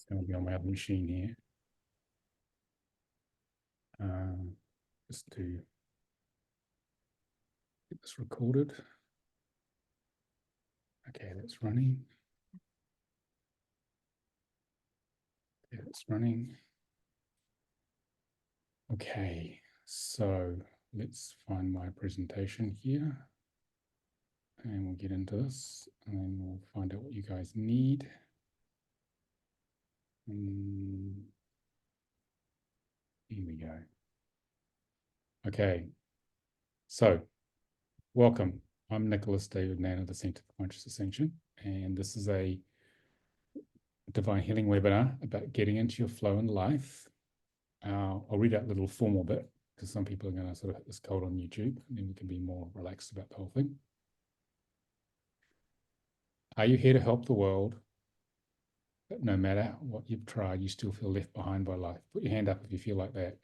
going to be on my other machine here. Just to get this recorded. Okay, that's running. Yeah, it's running. Okay, so let's find my presentation here. And we'll get into this, and then we'll find out what you guys need. Here we go. Okay, so welcome. I'm Nicolas David Ngan of the Center for Conscious Ascension, and this is a divine healing webinar about getting into your flow in life. I'll read out a little formal bit because some people are going to sort of hit this cold on YouTube, and then we can be more relaxed about the whole thing. Are you here to help the world? But no matter what you've tried, you still feel left behind by life. Put your hand up if you feel like that.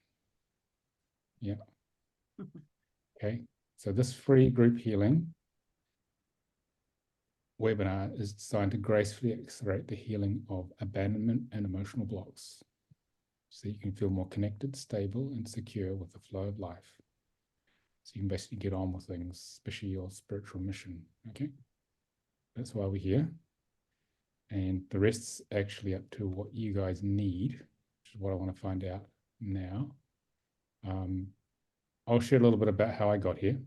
Yeah. Okay. So this free group healing webinar is designed to gracefully accelerate the healing of abandonment and emotional blocks, so you can feel more connected, stable, and secure with the flow of life. So you can basically get on with things, especially your spiritual mission. Okay. That's why we're here. And the rest's actually up to what you guys need, which is what I want to find out now. I'll share a little bit about how I got here.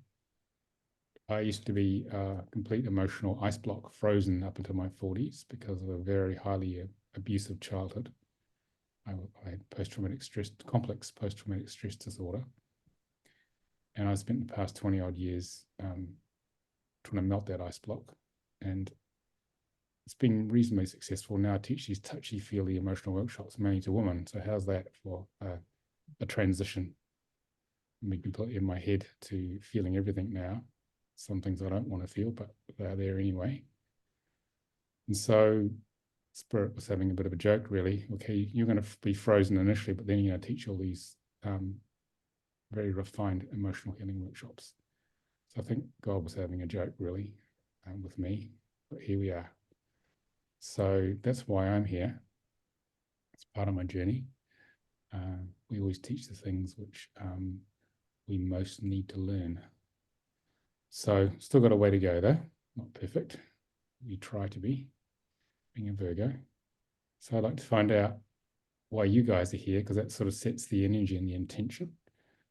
I used to be a complete emotional ice block, frozen up until my 40s because of a very highly abusive childhood. I had post-traumatic stress, complex post-traumatic stress disorder. And I spent the past 20 odd years trying to melt that ice block. And it's been reasonably successful. Now I teach these touchy-feely emotional workshops mainly to women. So how's that for a transition? Me completely in my head to feeling everything now. Some things I don't want to feel, but they're there anyway. And so Spirit was having a bit of a joke, really. Okay, you're going to be frozen initially, but then you're going to teach all these very refined emotional healing workshops. So I think God was having a joke, really, with me. But here we are. So that's why I'm here. It's part of my journey. We always teach the things which we most need to learn. So still got a way to go though, not perfect. We try to be, being a Virgo. So I'd like to find out why you guys are here, because that sort of sets the energy and the intention.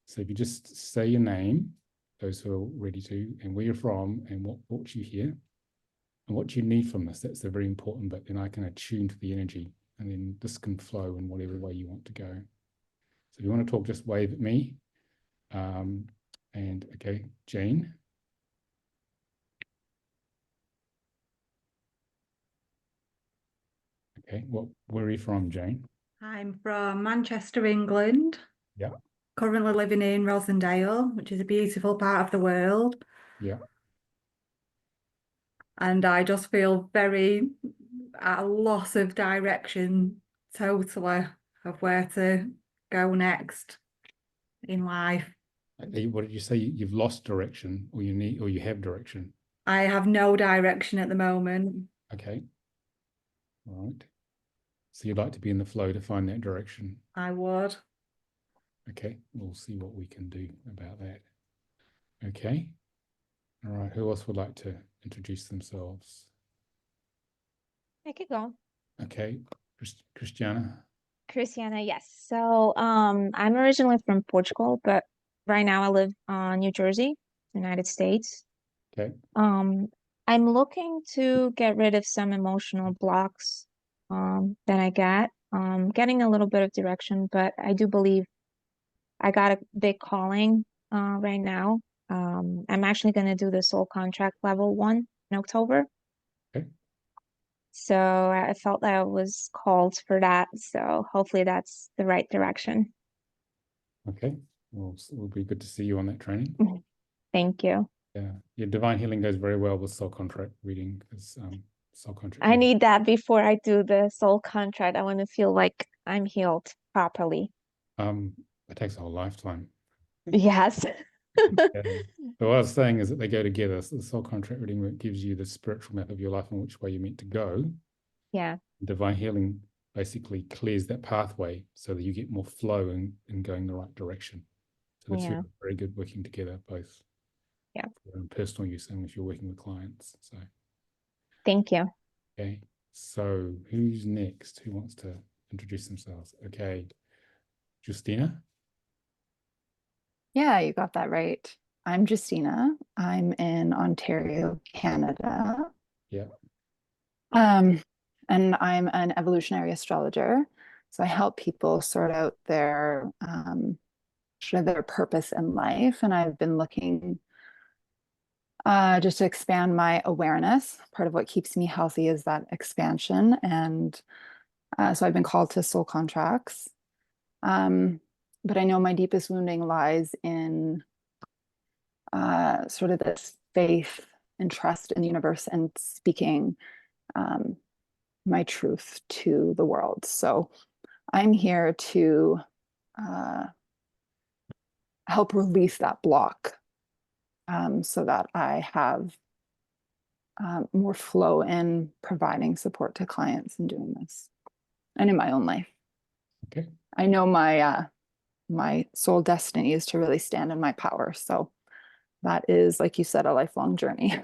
So if you just say your name, those who are ready to, and where you're from, and what brought you here, and what you need from this, that's a very important bit. Then I can attune to the energy, and then this can flow in whatever way you want to go. So if you want to talk, just wave at me. And okay, Jane. Okay, where are you from, Jane? I'm from Manchester, England. Yeah. Currently living in Rosendale, which is a beautiful part of the world. Yeah. And I just feel very at a loss of direction, totally, of where to go next in life. What did you say? You've lost direction, or you have direction? I have no direction at the moment. Okay. All right. So you'd like to be in the flow to find that direction? I would. Okay, we'll see what we can do about that. Okay. All right, who else would like to introduce themselves? I could go. Okay, Christiana. Christiana, yes. So I'm originally from Portugal, but right now I live in New Jersey, United States. Okay. I'm looking to get rid of some emotional blocks that I got. Getting a little bit of direction, but I do believe I got a big calling right now. I'm actually going to do the soul contract level 1 in October. Okay. So I felt that I was called for that. So hopefully that's the right direction. Okay. Well, it'll be good to see you on that training. Thank you. Yeah. Your divine healing goes very well with soul contract reading, because soul contract. I need that before I do the soul contract. I want to feel like I'm healed properly. It takes a whole lifetime. Yes. Yeah. So what I was saying is that they go together. So the soul contract reading gives you the spiritual map of your life and which way you're meant to go. Yeah. Divine healing basically clears that pathway so that you get more flow and going the right direction. So the two Yeah. are very good working together, both Yeah. for personal use and if you're working with clients. So, Thank you. okay. So who's next? Who wants to introduce themselves? Okay. Justina? Yeah, you got that right. I'm Justina. I'm in Ontario, Canada. Yeah. And I'm an evolutionary astrologer. So I help people sort out their sort of their purpose in life. And I've been looking just to expand my awareness. Part of what keeps me healthy is that expansion. And so I've been called to soul contracts. But I know my deepest wounding lies in sort of this faith and trust in the universe and speaking my truth to the world. So I'm here to help release that block so that I have more flow in providing support to clients and doing this and in my own life. Okay. I know my soul destiny is to really stand in my power. So that is, like you said, a lifelong journey.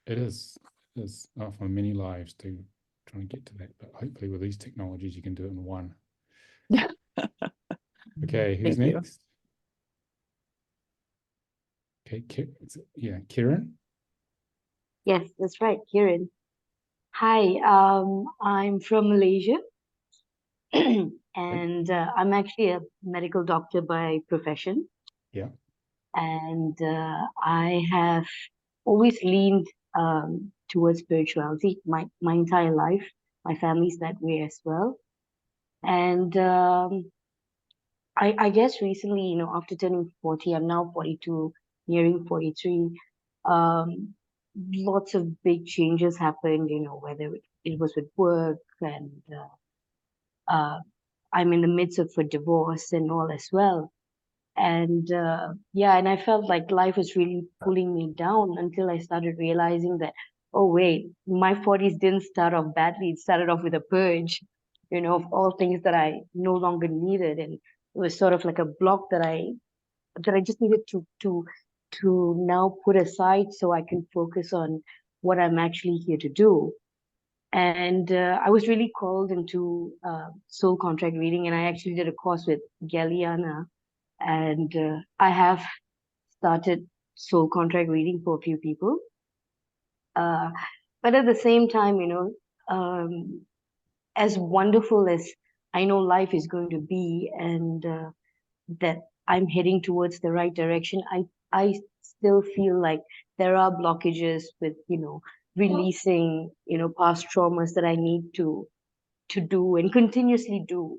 It is. It is often many lives to try and get to that, but hopefully with these technologies you can do it in one. Yeah. Okay, who's Thank you. next? Okay, Kieran. Yes, that's right, Kiran. Hi, I'm from Malaysia, and I'm actually a medical doctor by profession. Yeah. And I have always leaned towards spirituality my entire life. My family's that way as well. And I guess recently, after turning 40, I'm now 42, nearing 43. Lots of big changes happened, whether it was with work and I'm in the midst of a divorce and all as well. And yeah, and I felt like life was really pulling me down until I started realizing that, oh, wait, my 40s didn't start off badly. It started off with a purge, of all things that I no longer needed. And it was sort of like a block that I just needed to now put aside so I can focus on what I'm actually here to do. And I was really called into soul contract reading, and I actually did a course with Galliana, and I have started soul contract reading for a few people. But at the same time, as wonderful as I know life is going to be, and that I'm heading towards the right direction, I still feel like there are blockages with, releasing, past traumas that I need to do and continuously do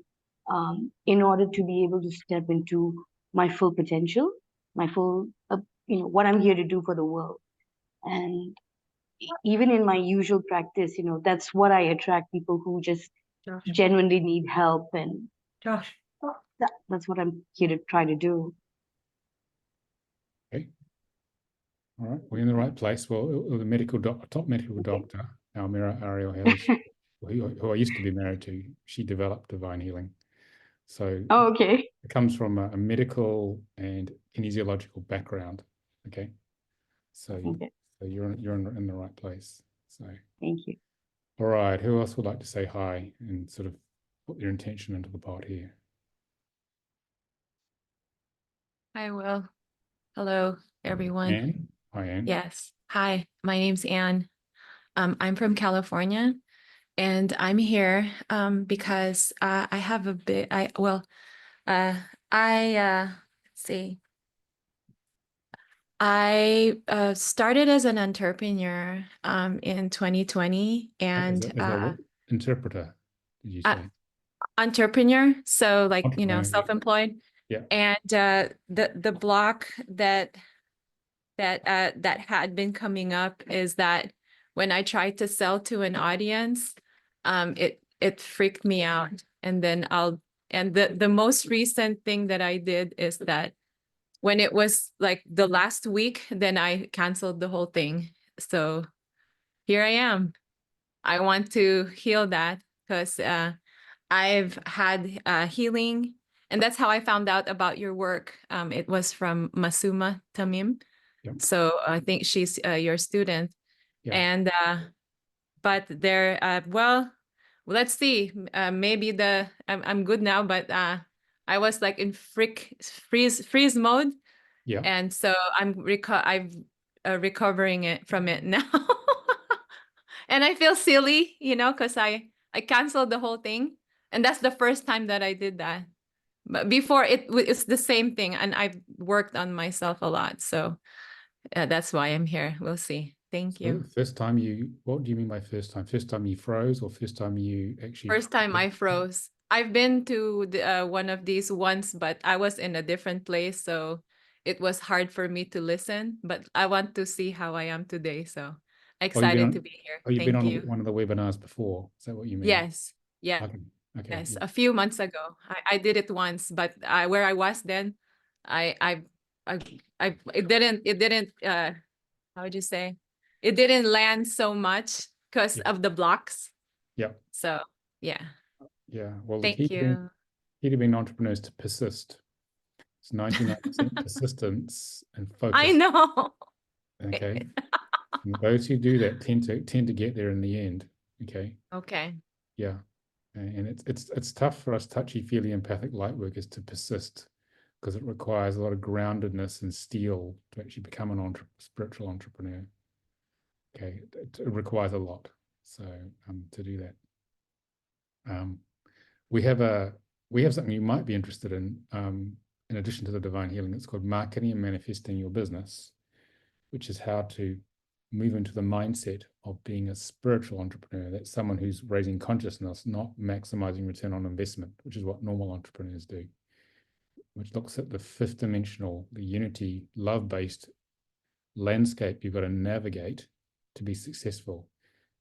in order to be able to step into my full potential, my full, what I'm here to do for the world. And even in my usual practice, that's what I attract, people who just Josh. genuinely need help. And Josh. that's what I'm here to try to do. Okay. All right, we're in the right place. Well, the top medical doctor, Almira Ariel Hills, who I used to be married to, she developed divine healing. So Oh, okay. it comes from a medical and kinesiological background. Okay. So, Okay. so you're in the right place. So Thank you. all right, who else would like to say hi and sort of put their intention into the pot here? I will. Hello, everyone. Anne? Hi, Anne. Yes. Hi, my name's Anne. I'm from California, and I'm here because I have a bit. Let's see. I started as an entrepreneur in 2020, and Is that what interpreter, did you uh, say? entrepreneur. So like, Entrepreneur, yeah. self-employed. Yeah. And the block that had been coming up is that when I tried to sell to an audience, it freaked me out. And then the most recent thing that I did is that when it was like the last week, then I canceled the whole thing. So here I am. I want to heal that because I've had healing, and that's how I found out about your work. It was from Masuma Tamim. Yep. So I think she's your student. Yeah. And but there, well, let's see. Maybe I'm good now, but I was like in freeze mode, Yeah. and so I'm recovering it from it now. And I feel silly, because I canceled the whole thing, and that's the first time that I did that. But before it's the same thing, and I've worked on myself a lot, so that's why I'm here. We'll see. Thank So you. first time what do you mean by first time? First time you froze, or first time you actually? First time I froze. I've been to one of these once, but I was in a different place, so it was hard for me to listen. But I want to see how I am today, so excited to be here. Oh, you've been Thank on you. one of the webinars before. Is that what you mean? Yes. Yeah. Okay. Okay. Yes. Yeah. A few months ago, I did it once, but where I was then, I, it didn't. How would you say? It didn't land so much because Yeah. of the blocks. Yeah. So yeah. Yeah. Well, the Thank you. key to being an entrepreneur is to persist. It's 99% persistence and focus. I know. Okay. And those who do that tend to get there in the end. Okay. Okay. Yeah. And it's tough for us touchy-feely empathic light workers to persist, because it requires a lot of groundedness and steel to actually become an spiritual entrepreneur. Okay, it requires a lot. So to do that, we have something you might be interested in addition to the divine healing. It's called marketing and manifesting your business, which is how to move into the mindset of being a spiritual entrepreneur. That's someone who's raising consciousness, not maximizing return on investment, which is what normal entrepreneurs do, which looks at the fifth dimensional, the unity, love-based landscape you've got to navigate to be successful.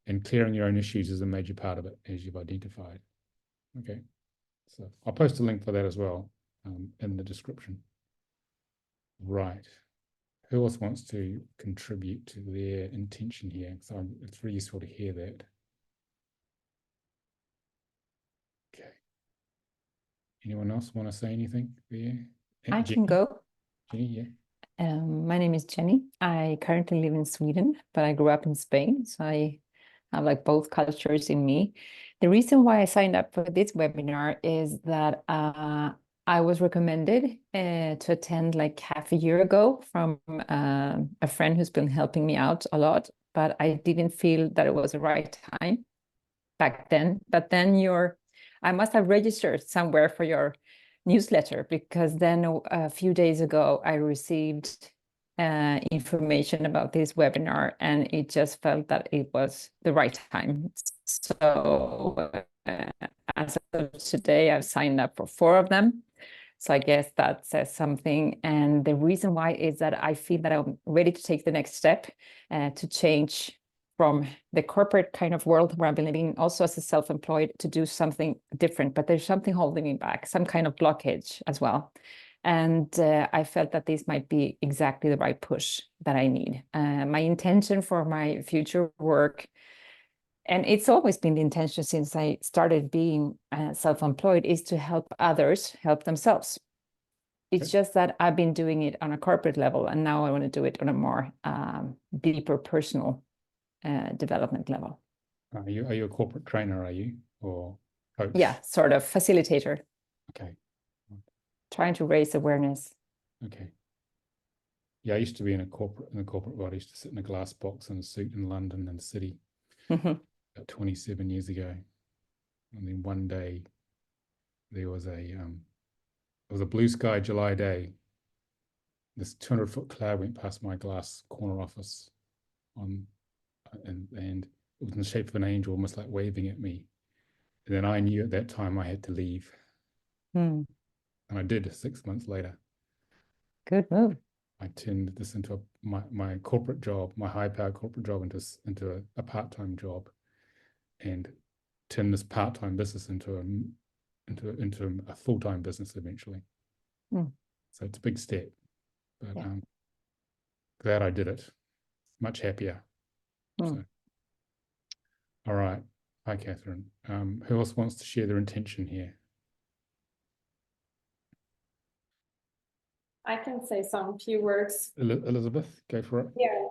And clearing your own issues is a major part of it, as you've identified. Okay, so I'll post a link for that as well in the description. Right. Who else wants to contribute to their intention here? So it's really useful to hear that. Okay. Anyone else want to say anything there? I Jenny? can go. Jenny, yeah. My name is Jenny. I currently live in Sweden, but I grew up in Spain, so I have like both cultures in me. The reason why I signed up for this webinar is that I was recommended to attend like half a year ago from a friend who's been helping me out a lot, but I didn't feel that it was the right time back then. But then I must have registered somewhere for your newsletter, because then a few days ago I received information about this webinar, and it just felt that it was the right time. So as of today, I've signed up for 4 of them. So I guess that says something. And the reason why is that I feel that I'm ready to take the next step to change from the corporate kind of world where I've been living, also as a self-employed, to do something different. But there's something holding me back, some kind of blockage as well. And I felt that this might be exactly the right push that I need. My intention for my future work, and it's always been the intention since I started being self-employed, is to help others help themselves. It's just that I've been doing it on a corporate level, and now I want to do it on a more deeper personal development level. Are you a corporate trainer, are you? Or coach? Yeah, sort of facilitator. Okay. Trying to raise awareness. Okay. Yeah, I used to be in the corporate world. I used to sit in a glass box in a suit in London and the city about 27 years ago. And then one day there was it was a blue sky July day. This 200-foot cloud went past my glass corner office and it was in the shape of an angel, almost like waving at me. And then I knew at that time I had to leave. And I did 6 months later. Good move. I turned this into my corporate job, my high-powered corporate job, into a part-time job, and turned this part-time business into a full-time business eventually. So it's a big step, but glad I did it. Much happier. So, all right. Hi, Catherine. Who else wants to share their intention here? I can say some few words. Elizabeth, go for it. Yeah.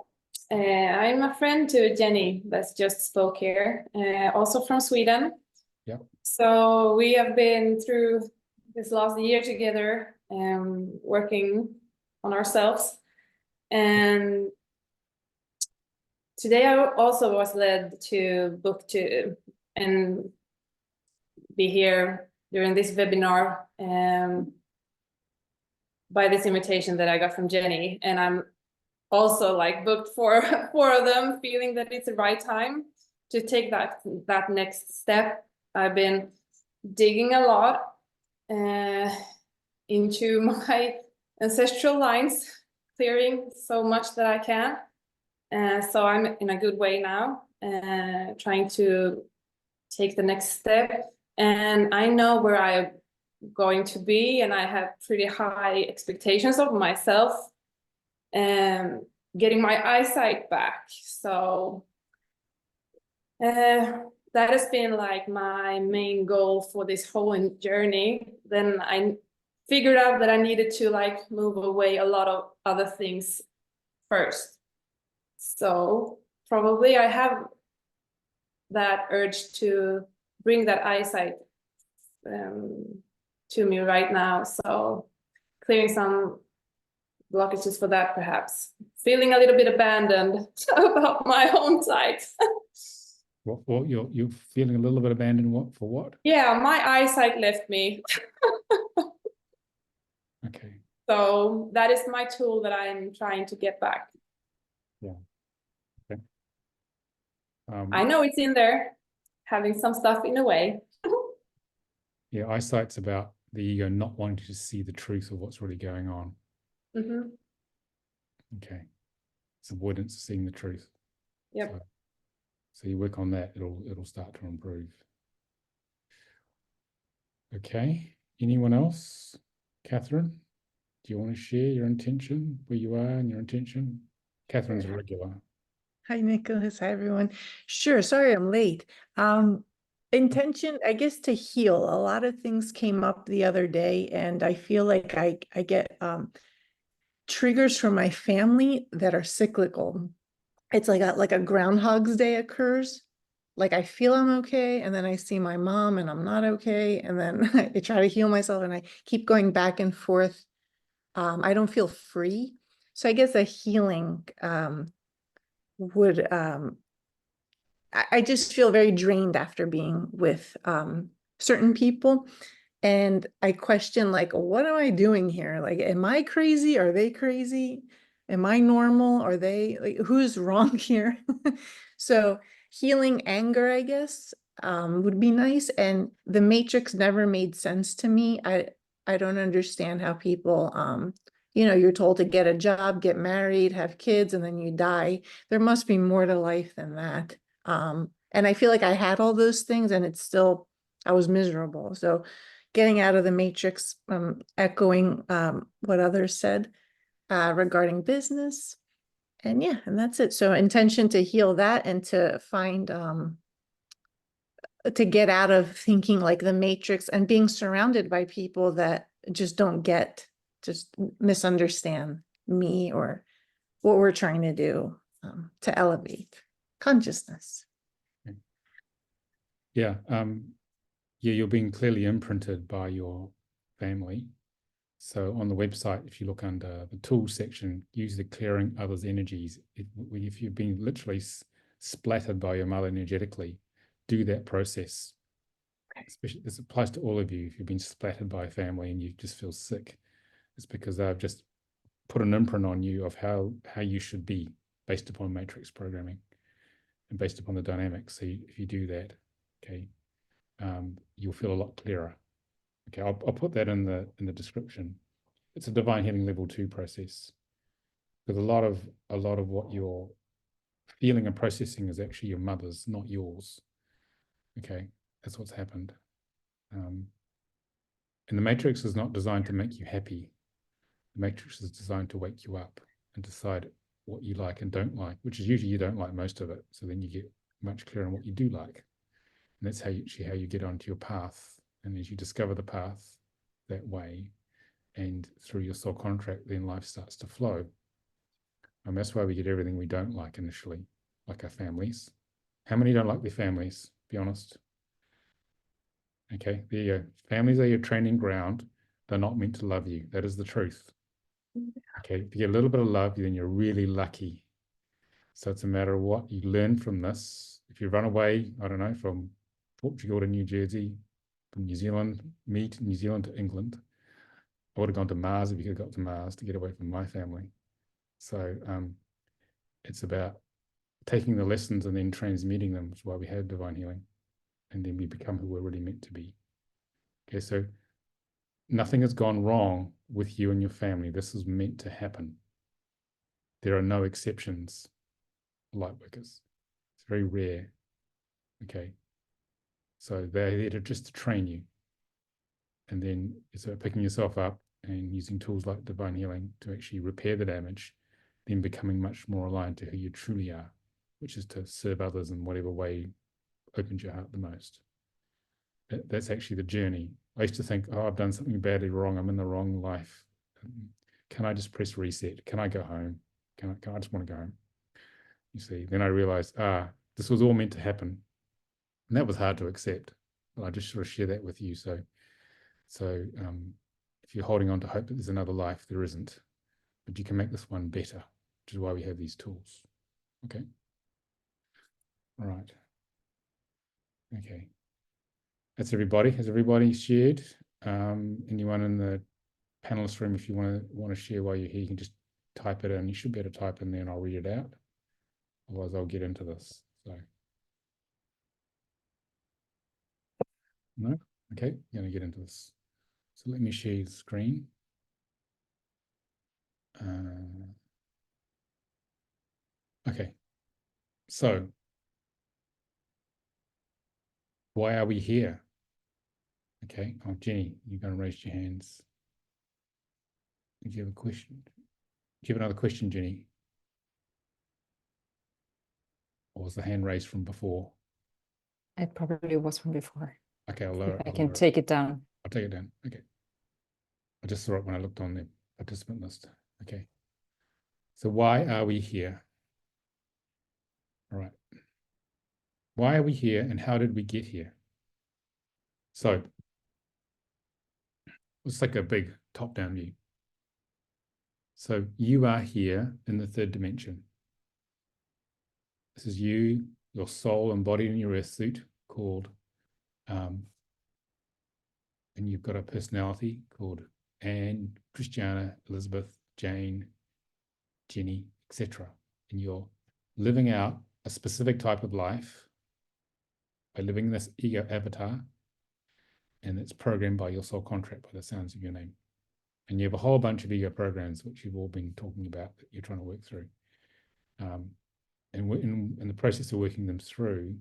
I'm a friend to Jenny that's just spoke here, also from Sweden. Yeah. So we have been through this last year together, working on ourselves. And today I also was led to book to and be here during this webinar by this invitation that I got from Jenny. And I'm also like booked for 4 of them, feeling that it's the right time to take that next step. I've been digging a lot into my ancestral lines, clearing so much that I can. So I'm in a good way now, trying to take the next step. And I know where I'm going to be, and I have pretty high expectations of myself. Getting my eyesight back. So that has been like my main goal for this whole journey. Then I figured out that I needed to like move away a lot of other things first. So probably I have that urge to bring that eyesight to me right now. So clearing some blockages for that, perhaps. Feeling a little bit abandoned about my own sight. What you're feeling a little bit abandoned for what? Yeah, my eyesight left me. Okay. So that is my tool that I'm trying to get back. Yeah. Okay. I know it's in there, having some stuff in a way. Yeah, eyesight's about the ego not wanting to see the truth of what's really going on. Mm-hmm. Okay. It's avoidance of seeing the truth. Yep. So you work on that, it'll start to improve. Okay. Anyone else? Catherine, do you want to share your intention, where you are and your intention? Catherine's a regular. Hi, Nicolas. Hi, everyone. Sure. Sorry, I'm late. Intention, I guess, to heal. A lot of things came up the other day, and I feel like I get triggers from my family that are cyclical. It's like a Groundhog's Day occurs. Like I feel I'm okay, and then I see my mom and I'm not okay, and then I try to heal myself, and I keep going back and forth. I don't feel free. So I guess a healing would I just feel very drained after being with certain people. And I question, like, what am I doing here? Like, am I crazy? Are they crazy? Am I normal? Are they, like, who's wrong here? So healing anger, I guess, would be nice. And the matrix never made sense to me. I don't understand how people, you're told to get a job, get married, have kids, and then you die. There must be more to life than that. And I feel like I had all those things, and it's still, I was miserable. So getting out of the matrix, echoing what others said regarding business. And yeah, and that's it. So intention to heal that and to find, to get out of thinking like the matrix and being surrounded by people that just don't get, just misunderstand me or what we're trying to do to elevate consciousness. Yeah. Yeah, you're being clearly imprinted by your family. So on the website, if you look under the tools section, use the clearing others' energies. If you've been literally splattered by your mother energetically, do that process. Especially, this applies to all of you. If you've been splattered by a family and you just feel sick, it's because they've just put an imprint on you of how you should be based upon matrix programming and based upon the dynamics. So if you do that, okay, you'll feel a lot clearer. Okay, I'll put that in the description. It's a divine healing level 2 process. Because a lot of what you're feeling and processing is actually your mother's, not yours. Okay, that's what's happened. And the matrix is not designed to make you happy. The matrix is designed to wake you up and decide what you like and don't like, which is usually you don't like most of it. So then you get much clearer on what you do like. And that's how you get onto your path. And as you discover the path that way, and through your soul contract, then life starts to flow. And that's why we get everything we don't like initially, like our families. How many don't like their families? Be honest. Okay, there you go. Families are your training ground. They're not meant to love you. That is the truth. Okay, if you get a little bit of love, then you're really lucky. So it's a matter of what you learn from this. If you run away, I don't know, from Portugal to New Jersey, from New Zealand, me to New Zealand to England, I would have gone to Mars if you could have got to Mars to get away from my family. So it's about taking the lessons and then transmuting them. That's why we have divine healing. And then we become who we're really meant to be. Okay, so nothing has gone wrong with you and your family. This is meant to happen. There are no exceptions, light workers. It's very rare. Okay. So they're there to just to train you. And then it's about picking yourself up and using tools like divine healing to actually repair the damage, then becoming much more aligned to who you truly are, which is to serve others in whatever way opens your heart the most. That's actually the journey. I used to think, oh, I've done something badly wrong. I'm in the wrong life. Can I just press reset? Can I go home? Can I just want to go home? You see, then I realized, this was all meant to happen. And that was hard to accept. But I just sort of share that with you. So if you're holding on to hope that there's another life, there isn't. But you can make this one better, which is why we have these tools. Okay. All right. Okay. That's everybody. Has everybody shared? Anyone in the panelist room, if you want to share while you're here, you can just type it in. You should be able to type in there and I'll read it out. Otherwise, I'll get into this. So, no? Okay, I'm going to get into this. So let me share the screen. Okay. So, why are we here? Okay. Oh, Jenny, you're going to raise your hands. Do you have a question? Do you have another question, Jenny? Or was the hand raised from before? It probably was from before. Okay, I'll lower it. I can take it down. I'll take it down. Okay. I just saw it when I looked on the participant list. Okay. So why are we here? All right. Why are we here and how did we get here? So let's take a big top-down view. So you are here in the third dimension. This is you, your soul embodied in your earth suit called, and you've got a personality called Anne, Christiana, Elizabeth, Jane, Jenny, etc. And you're living out a specific type of life by living this ego avatar, and it's programmed by your soul contract, by the sounds of your name. And you have a whole bunch of ego programs, which you've all been talking about, that you're trying to work through. And in the process of working them through,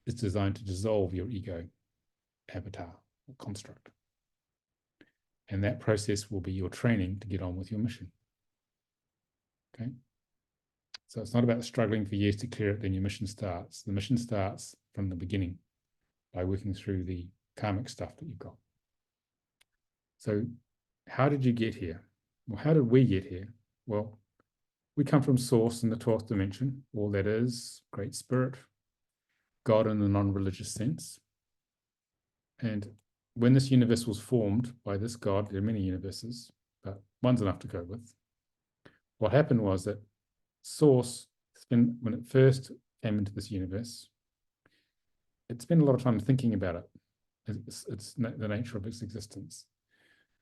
it's designed to dissolve your ego avatar or construct. And that process will be your training to get on with your mission. Okay? So it's not about struggling for years to clear it, then your mission starts. The mission starts from the beginning by working through the karmic stuff that you've got. So how did you get here? Well, how did we get here? Well, we come from Source in the 12th dimension, all that is, Great Spirit, God in the non-religious sense. And when this universe was formed by this God, there are many universes, but one's enough to go with. What happened was that Source, when it first came into this universe, it spent a lot of time thinking about it. It's the nature of its existence.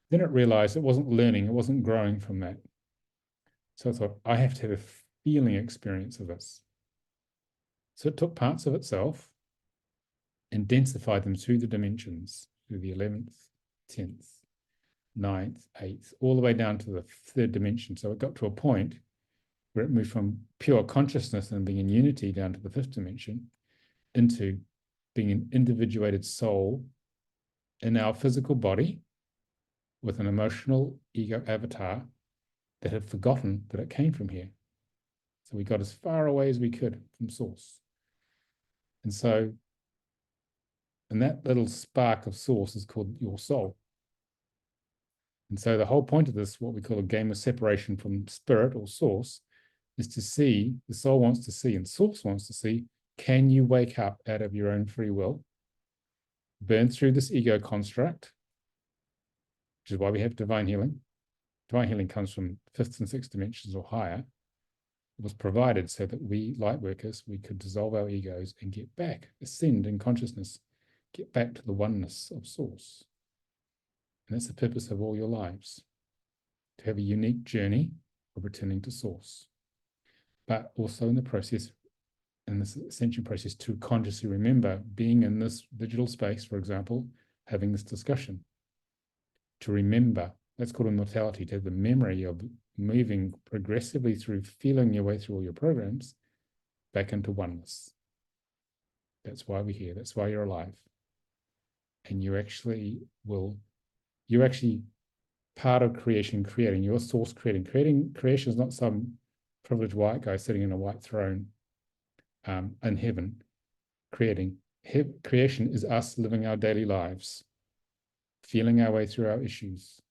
Then it realized it wasn't learning, it wasn't growing from that. So I thought, I have to have a feeling experience of this. So it took parts of itself and densified them through the dimensions, through the 11th, 10th, 9th, 8th, all the way down to the third dimension. So it got to a point where it moved from pure consciousness and being in unity down to the fifth dimension into being an individuated soul in our physical body with an emotional ego avatar that had forgotten that it came from here. So we got as far away as we could from Source. And so And that little spark of source is called your soul. And so the whole point of this, what we call a game of separation from spirit or source, is to see, the soul wants to see and source wants to see, can you wake up out of your own free will, burn through this ego construct, which is why we have divine healing. Divine healing comes from fifth and sixth dimensions or higher. It was provided so that we, light workers, we could dissolve our egos and get back, ascend in consciousness, get back to the oneness of source. And that's the purpose of all your lives, to have a unique journey of returning to source. But also in the process, in this ascension process, to consciously remember being in this digital space, for example, having this discussion. To remember, that's called immortality, to have the memory of moving progressively through, feeling your way through all your programs, back into oneness. That's why we're here. That's why you're alive. And you're actually part of creation, creating your source, creating. Creation is not some privileged white guy sitting in a white throne in heaven, creating. Creation is us living our daily lives, feeling our way through our issues,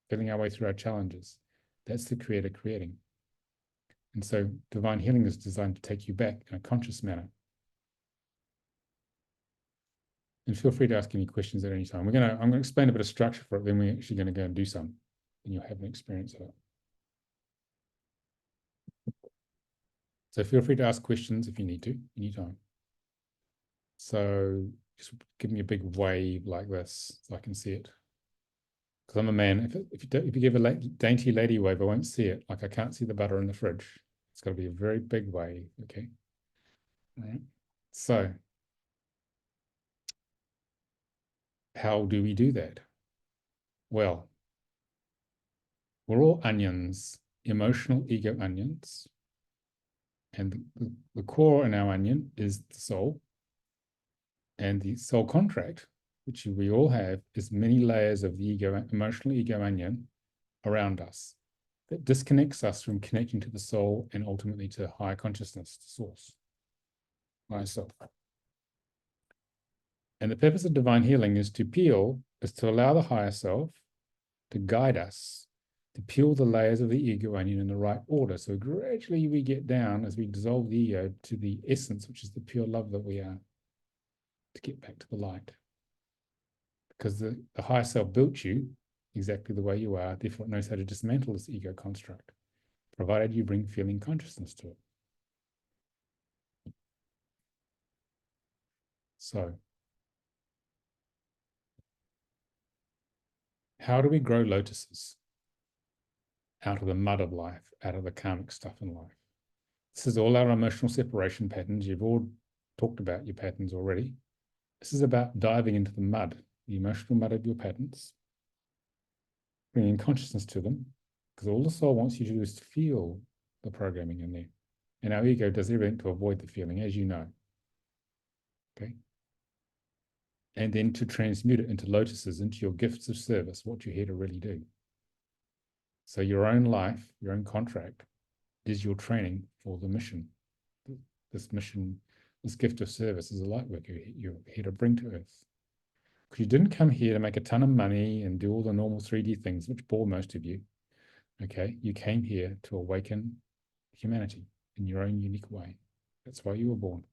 feeling our way through our challenges. That's the creator creating. And so divine healing is designed to take you back in a conscious manner. And feel free to ask any questions at any time. I'm going to explain a bit of structure for it, then we're actually going to go and do some, and you'll have an experience of it. So feel free to ask questions if you need to, anytime. So just give me a big wave like this so I can see it. Because I'm a man. If you give a dainty lady wave, I won't see it. Like I can't see the butter in the fridge. It's got to be a very big wave. Okay. All right. So how do we do that? Well, we're all onions, emotional ego onions. And the core in our onion is the soul. And the soul contract, which we all have, is many layers of the ego, emotional ego onion around us that disconnects us from connecting to the soul and ultimately to higher consciousness, to source, higher self. And the purpose of divine healing is to allow the higher self to guide us, to peel the layers of the ego onion in the right order. So gradually we get down, as we dissolve the ego, to the essence, which is the pure love that we are, to get back to the light. Because the higher self built you exactly the way you are, therefore it knows how to dismantle this ego construct, provided you bring feeling consciousness to it. So, how do we grow lotuses out of the mud of life, out of the karmic stuff in life? This is all our emotional separation patterns. You've all talked about your patterns already. This is about diving into the mud, the emotional mud of your patterns, bringing consciousness to them, because all the soul wants you to do is to feel the programming in there. And our ego does everything to avoid the feeling, as you know. Okay? And then to transmute it into lotuses, into your gifts of service, what you're here to really do. So your own life, your own contract, is your training for the mission. This mission, this gift of service is a light worker you're here to bring to earth. Because you didn't come here to make a ton of money and do all the normal 3D things, which bore most of you. Okay, you came here to awaken humanity in your own unique way. That's why you were born.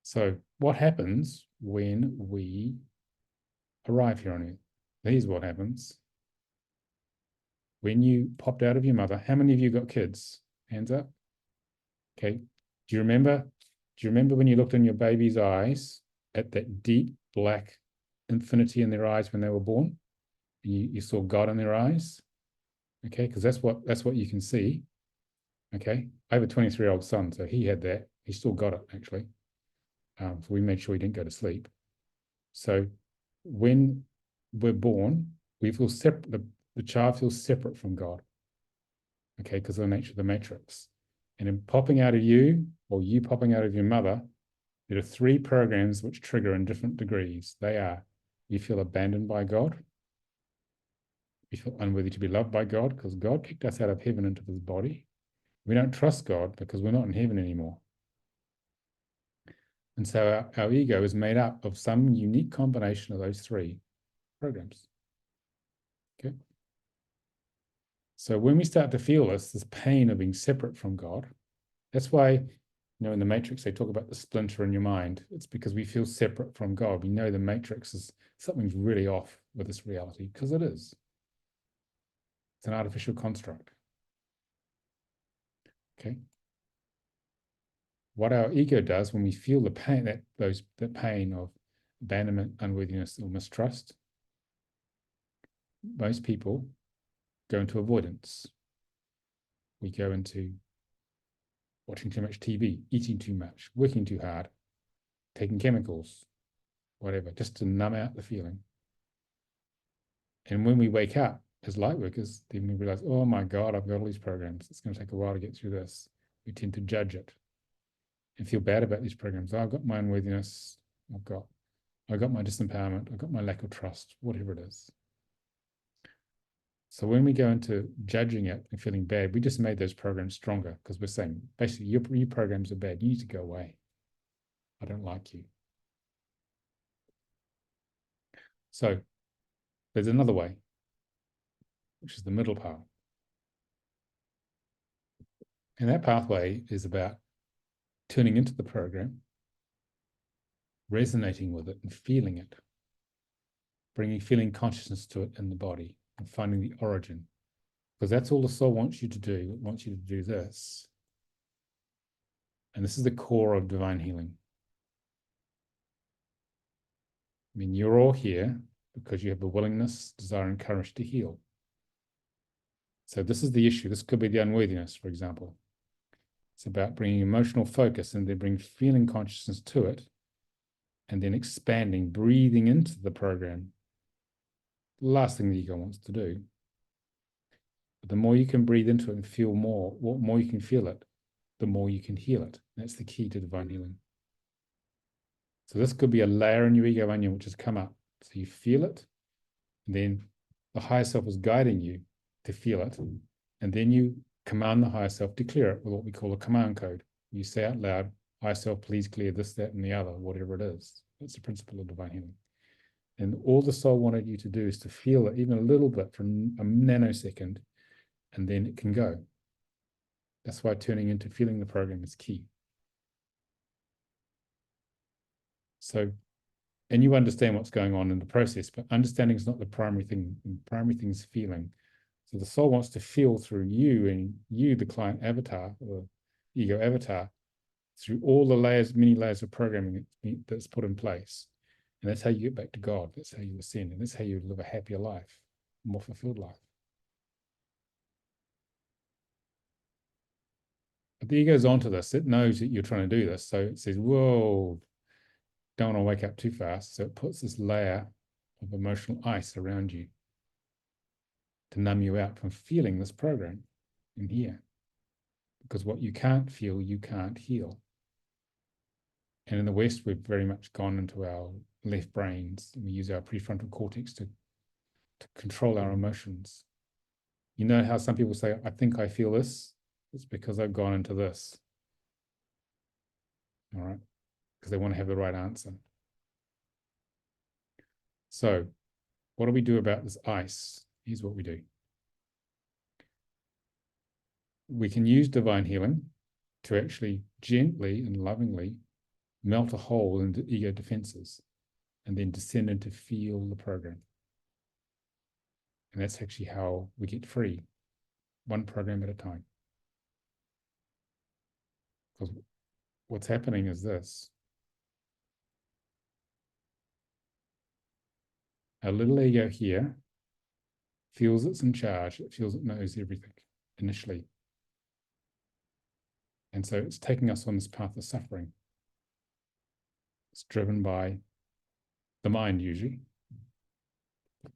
So what happens when we arrive here on earth? Here's what happens. When you popped out of your mother, how many of you got kids? Hands up. Okay. Do you remember when you looked in your baby's eyes at that deep black infinity in their eyes when they were born? You saw God in their eyes. Okay, because that's what you can see. Okay. I have a 23-year-old son, so he had that. He still got it, actually. So we made sure he didn't go to sleep. So when we're born, we feel separate. The child feels separate from God. Okay, because of the nature of the matrix. And in popping out of you, or you popping out of your mother, there are 3 programs which trigger in different degrees. They are, you feel abandoned by God. You feel unworthy to be loved by God because God kicked us out of heaven into this body. We don't trust God because we're not in heaven anymore. And so our ego is made up of some unique combination of those three programs. Okay. So when we start to feel this pain of being separate from God, that's why, you know, in the Matrix, they talk about the splinter in your mind. It's because we feel separate from God. We know the Matrix is, something's really off with this reality, because it is. It's an artificial construct. Okay. What our ego does when we feel the pain, the pain of abandonment, unworthiness, or mistrust, most people go into avoidance. We go into watching too much TV, eating too much, working too hard, taking chemicals, whatever, just to numb out the feeling. And when we wake up as light workers, then we realize, oh my God, I've got all these programs. It's going to take a while to get through this. We tend to judge it and feel bad about these programs. Oh, I've got my unworthiness. I've got my disempowerment. I've got my lack of trust, whatever it is. So when we go into judging it and feeling bad, we just made those programs stronger, because we're saying, basically, your programs are bad. You need to go away. I don't like you. So there's another way, which is the middle path. And that pathway is about turning into the program, resonating with it and feeling it, bringing feeling consciousness to it in the body and finding the origin. Because that's all the soul wants you to do. It wants you to do this. And this is the core of divine healing. I mean, you're all here because you have the willingness, desire, and courage to heal. So this is the issue. This could be the unworthiness, for example. It's about bringing emotional focus and then bring feeling consciousness to it, and then expanding, breathing into the program. The last thing the ego wants to do. But the more you can breathe into it and feel more, what more you can feel it, the more you can heal it. That's the key to divine healing. So this could be a layer in your ego onion which has come up. So you feel it, and then the higher self is guiding you to feel it, and then you command the higher self to clear it with what we call a command code. You say out loud, higher self, please clear this, that, and the other, whatever it is. That's the principle of divine healing. And all the soul wanted you to do is to feel it even a little bit for a nanosecond, and then it can go. That's why turning into feeling the program is key. So, and you understand what's going on in the process, but understanding is not the primary thing. The primary thing is feeling. So the soul wants to feel through you, and you, the client avatar or ego avatar, through all the layers, many layers of programming that's put in place. And that's how you get back to God. That's how you ascend. And that's how you live a happier life, a more fulfilled life. But the ego's onto this. It knows that you're trying to do this. So it says, whoa, don't want to wake up too fast. So it puts this layer of emotional ice around you to numb you out from feeling this program in here. Because what you can't feel, you can't heal. And in the West, we've very much gone into our left brains, and we use our prefrontal cortex to control our emotions. You know how some people say, I think I feel this? It's because I've gone into this. All right? Because they want to have the right answer. So, what do we do about this ice? Here's what we do. We can use divine healing to actually gently and lovingly melt a hole into ego defenses and then descend into feel the program. And that's actually how we get free, one program at a time. Because what's happening is this. Our little ego here feels it's in charge. It feels it knows everything initially. And so it's taking us on this path of suffering. It's driven by the mind usually.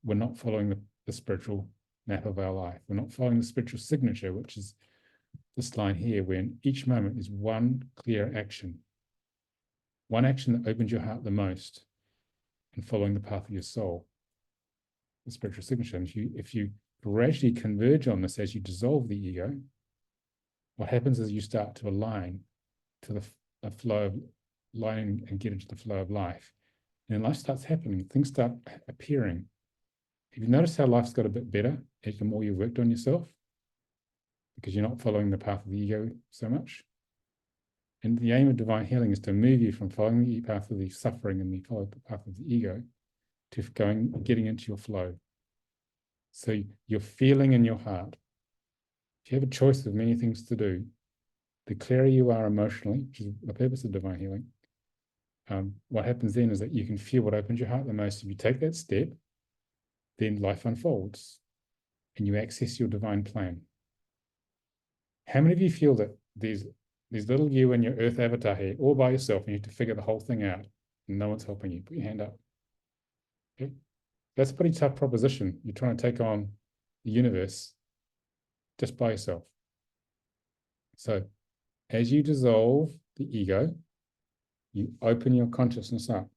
We're not following the spiritual map of our life. We're not following the spiritual signature, which is this line here, when each moment is one clear action. One action that opens your heart the most and following the path of your soul, the spiritual signature. And if you gradually converge on this as you dissolve the ego, what happens is you start to align to the flow of line and get into the flow of life, and life starts happening, things start appearing. Have you noticed how life's got a bit better as the more you've worked on yourself? Because you're not following the path of the ego so much. And the aim of divine healing is to move you from following the path of the suffering and the path of the ego to getting into your flow. So you're feeling in your heart. If you have a choice of many things to do, the clearer you are emotionally, which is the purpose of divine healing, what happens then is that you can feel what opens your heart the most. If you take that step, then life unfolds and you access your divine plan. How many of you feel that there's little you and your earth avatar here all by yourself and you have to figure the whole thing out and no one's helping you? Put your hand up. Okay. That's a pretty tough proposition. You're trying to take on the universe just by yourself. So as you dissolve the ego, you open your consciousness up.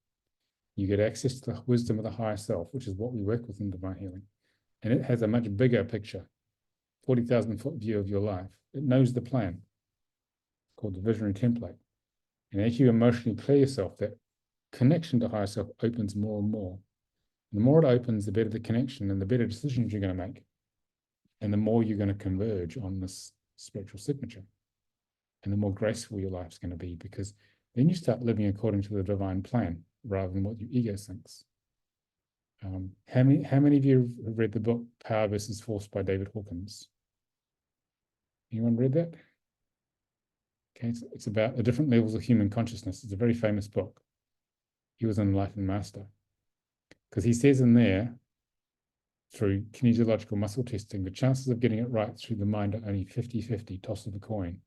You get access to the wisdom of the higher self, which is what we work with in divine healing. And it has a much bigger picture, 40,000-foot view of your life. It knows the plan, called the visionary template. And as you emotionally clear yourself, that connection to higher self opens more and more. And the more it opens, the better the connection and the better decisions you're going to make. And the more you're going to converge on this spiritual signature. And the more graceful your life's going to be, because then you start living according to the divine plan rather than what your ego thinks. How many of you have read the book Power versus Force by David Hawkins? Anyone read that? Okay, it's about the different levels of human consciousness. It's a very famous book. He was in Life and Master. Because he says in there, through kinesiological muscle testing, the chances of getting it right through the mind are only 50-50, toss of a coin.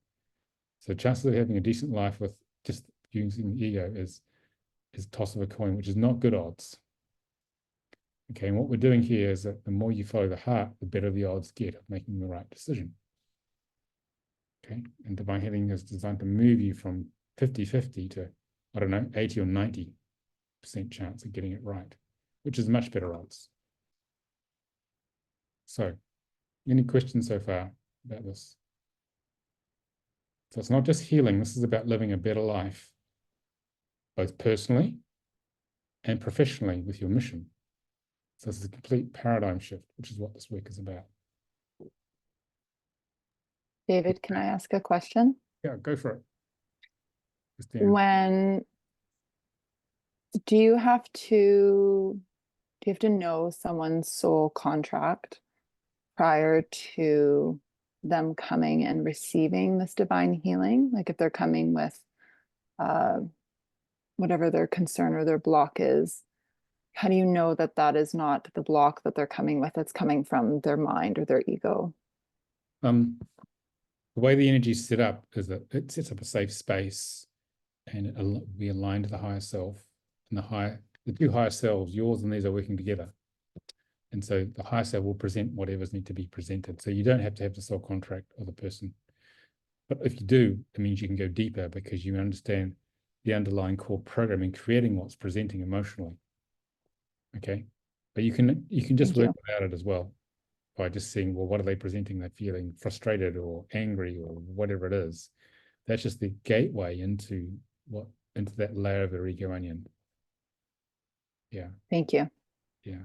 So chances of having a decent life with just using the ego is toss of a coin, which is not good odds. Okay, and what we're doing here is that the more you follow the heart, the better the odds get of making the right decision. Okay, and divine healing is designed to move you from 50-50 to, I don't know, 80 or 90% chance of getting it right, which is much better odds. So, any questions so far about this? So it's not just healing, this is about living a better life, both personally and professionally with your mission. So this is a complete paradigm shift, which is what this work is about. David, can I ask a question? Yeah, go for it. Do you have to know someone's soul contract prior to them coming and receiving this divine healing? Like if they're coming with whatever their concern or their block is, how do you know that that is not the block that they're coming with, that's coming from their mind or their ego? The way the energy is set up is that it sets up a safe space and we align to the higher self, and the two higher selves, yours and theirs, are working together. And so the higher self will present whatever's need to be presented. So you don't have to have the soul contract of the person. But if you do, it means you can go deeper because you understand the underlying core programming, creating what's presenting emotionally. Okay. But you can just work without it as well, by just seeing, well, what are they presenting? They're feeling frustrated or angry or whatever it is. That's just the gateway into that layer of their ego onion. Yeah. Thank you. Yeah.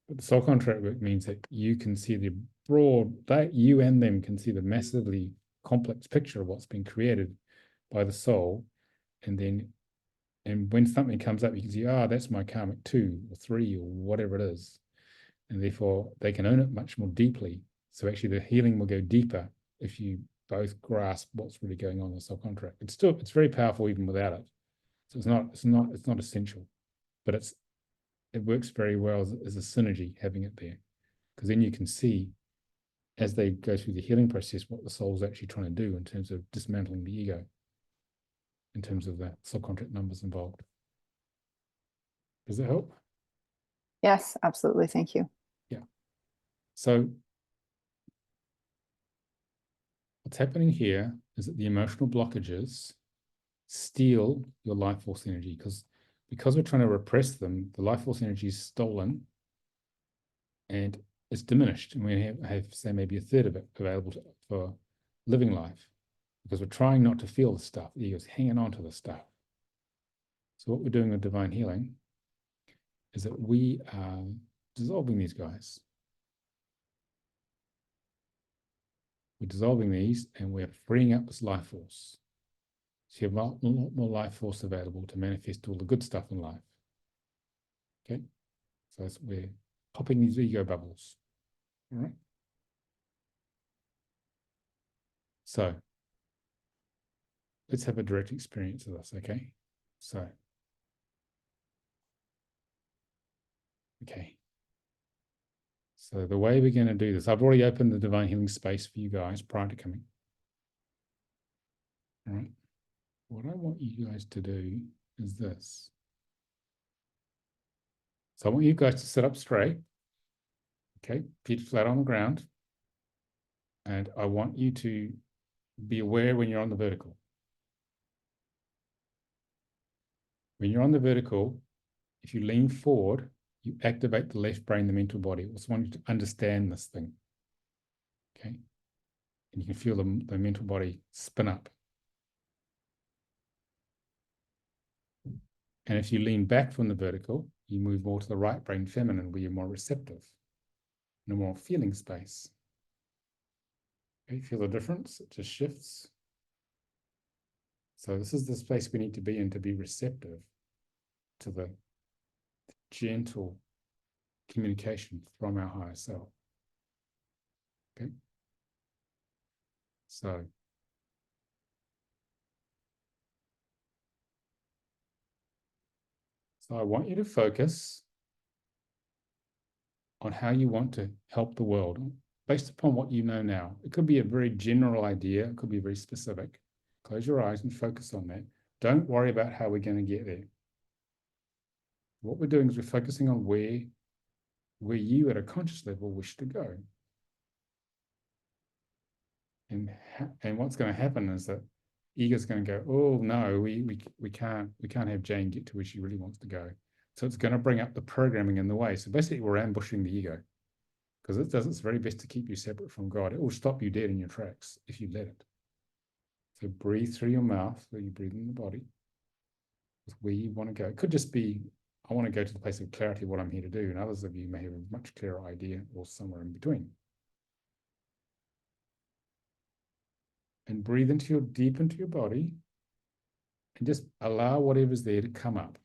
But the soul contract work means that you can see the that you and them can see the massively complex picture of what's been created by the soul. And when something comes up, you can see, that's my karmic 2 or 3 or whatever it is. And therefore they can own it much more deeply. So actually the healing will go deeper if you both grasp what's really going on in the soul contract. It's very powerful even without it. So it's not essential, but it works very well as a synergy having it there. Because then you can see as they go through the healing process what the soul's actually trying to do in terms of dismantling the ego, in terms of the soul contract numbers involved. Does that help? Yes, absolutely. Thank you. Yeah. So what's happening here is that the emotional blockages steal your life force energy because we're trying to repress them. The life force energy is stolen and it's diminished, and we have say maybe a third of it available for living life, because we're trying not to feel the stuff. The ego's hanging on to the stuff. So what we're doing with divine healing is that we are dissolving these guys. We're dissolving these and we're freeing up this life force. So you have a lot more life force available to manifest all the good stuff in life. Okay? So we're popping these ego bubbles. All right? So let's have a direct experience of this, okay? So, okay. So the way we're going to do this, I've already opened the divine healing space for you guys prior to coming. All right. What I want you guys to do is this. So I want you guys to sit up straight. Okay, feet flat on the ground. And I want you to be aware when you're on the vertical. When you're on the vertical, if you lean forward, you activate the left brain, the mental body. I just want you to understand this thing. Okay. And you can feel the mental body spin up. And if you lean back from the vertical, you move more to the right brain, feminine, where you're more receptive, in a more feeling space. Okay, feel the difference? It just shifts. So this is the space we need to be in to be receptive to the gentle communication from our higher self. Okay. So I want you to focus on how you want to help the world based upon what you know now. It could be a very general idea. It could be very specific. Close your eyes and focus on that. Don't worry about how we're going to get there. What we're doing is we're focusing on where you at a conscious level wish to go. And what's going to happen is that ego's going to go, oh no, we can't have Jane get to where she really wants to go. So it's going to bring up the programming in the way. So basically we're ambushing the ego because it does its very best to keep you separate from God. It will stop you dead in your tracks if you let it. So breathe through your mouth, where you breathe in the body, with where you want to go. It could just be, I want to go to the place of clarity of what I'm here to do. And others of you may have a much clearer idea or somewhere in between. And breathe deep into your body and just allow whatever's there to come up,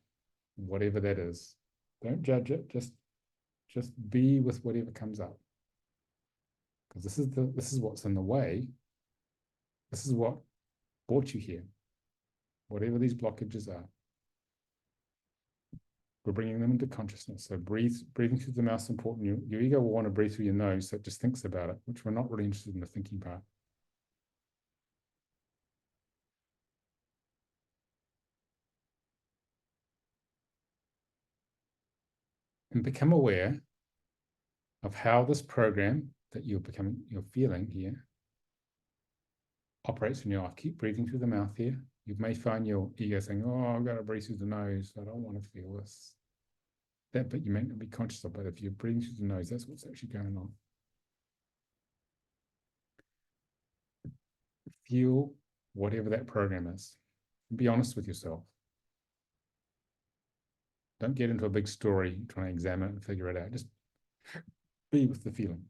whatever that is. Don't judge it, just be with whatever comes up. Because this is what's in the way. This is what brought you here. Whatever these blockages are. We're bringing them into consciousness. So breathing through the mouth is important. Your ego will want to breathe through your nose, so it just thinks about it, which we're not really interested in the thinking part. And become aware of how this program that you're feeling here operates in your life. Keep breathing through the mouth here. You may find your ego saying, oh, I've got to breathe through the nose. I don't want to feel this. That bit you may not be conscious of, but if you're breathing through the nose, that's what's actually going on. Feel whatever that program is. Be honest with yourself. Don't get into a big story trying to examine it and figure it out. Just be with the feeling.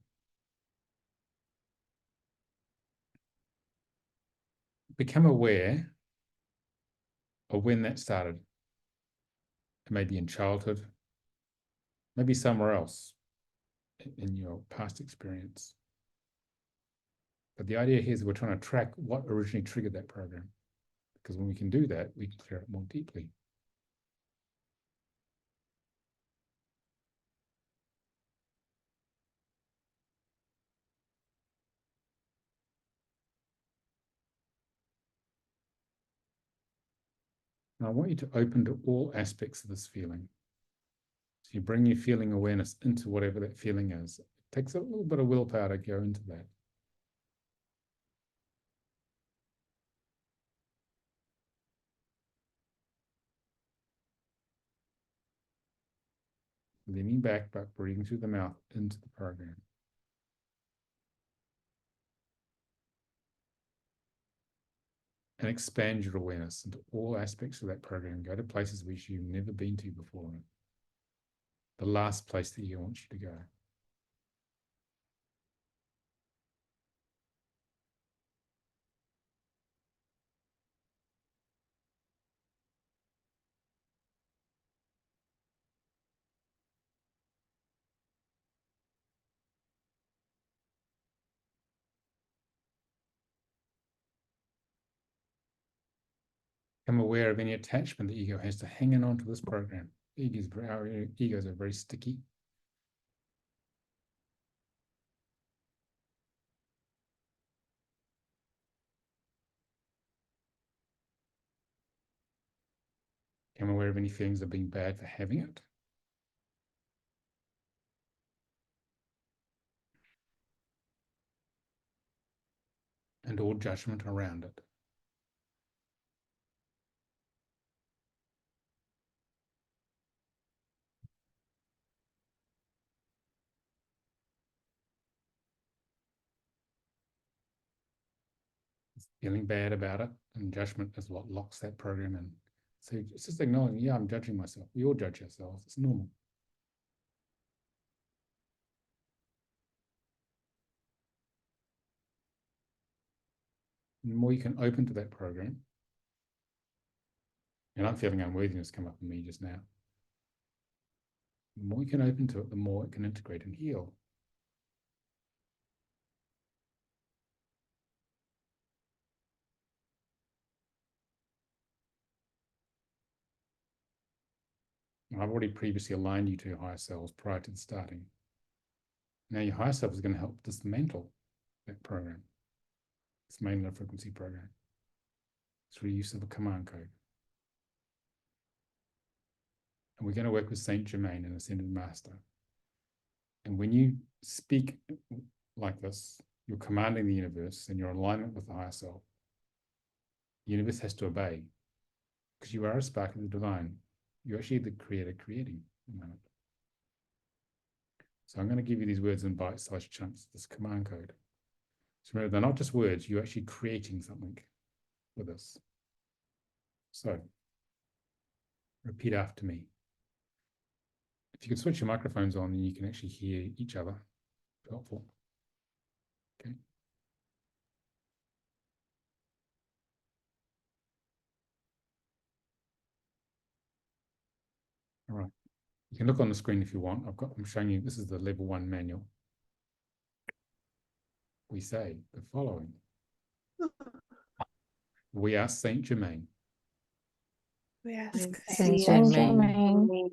Become aware of when that started. It may be in childhood, maybe somewhere else in your past experience. But the idea here is we're trying to track what originally triggered that program. Because when we can do that, we can clear it more deeply. Now I want you to open to all aspects of this feeling. So you bring your feeling awareness into whatever that feeling is. It takes a little bit of willpower to go into that. Leaning back, but breathing through the mouth into the program. and expand your awareness into all aspects of that program. Go to places which you've never been to before. The last place that you want you to go. Become aware of any attachment the ego has to hanging on to this program. Our egos are very sticky. Become aware of any feelings of being bad for having it. And all judgment around it. Feeling bad about it, and judgment is what locks that program in. So it's just acknowledging, yeah, I'm judging myself. We all judge ourselves. It's normal. The more you can open to that program, and I'm feeling unworthiness come up in me just now. The more you can open to it, the more it can integrate and heal. And I've already previously aligned you to your higher selves prior to the starting. Now your higher self is going to help dismantle that program, this main low frequency program, through use of a command code. And we're going to work with Saint Germain, an ascended master. And when you speak like this, you're commanding the universe and you're in alignment with the higher self. The universe has to obey because you are a spark of the divine. You're actually the creator creating the moment. So I'm going to give you these words in bite-sized chunks, this command code. So remember, they're not just words, you're actually creating something with this. So repeat after me. If you could switch your microphones on, then you can actually hear each other. Helpful. Okay. All right. You can look on the screen if you want. I'm showing you, this is the level 1 manual. We say the following. We are Saint Germain. We ask Saint Saint Germain Germain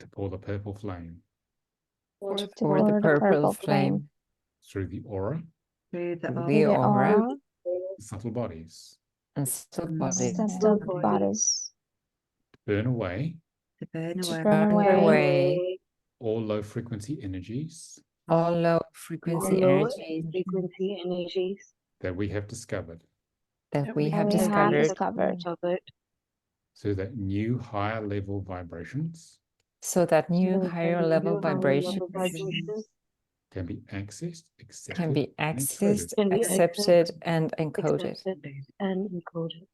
To pour the purple flame for to the pour the purple flame through the aura, through the the aura aura, the subtle bodies, and subtle bodies, subtle bodies, burn away to burn burn away all low frequency energies all low frequency low energies frequency energies that we have discovered, that we have that we have discovered, discovered, so that new higher level vibrations so that new so higher that level new higher vibrations level vibrations can be accessed, accepted, can be and accessed, encoded. accepted, and encoded. accepted and encoded.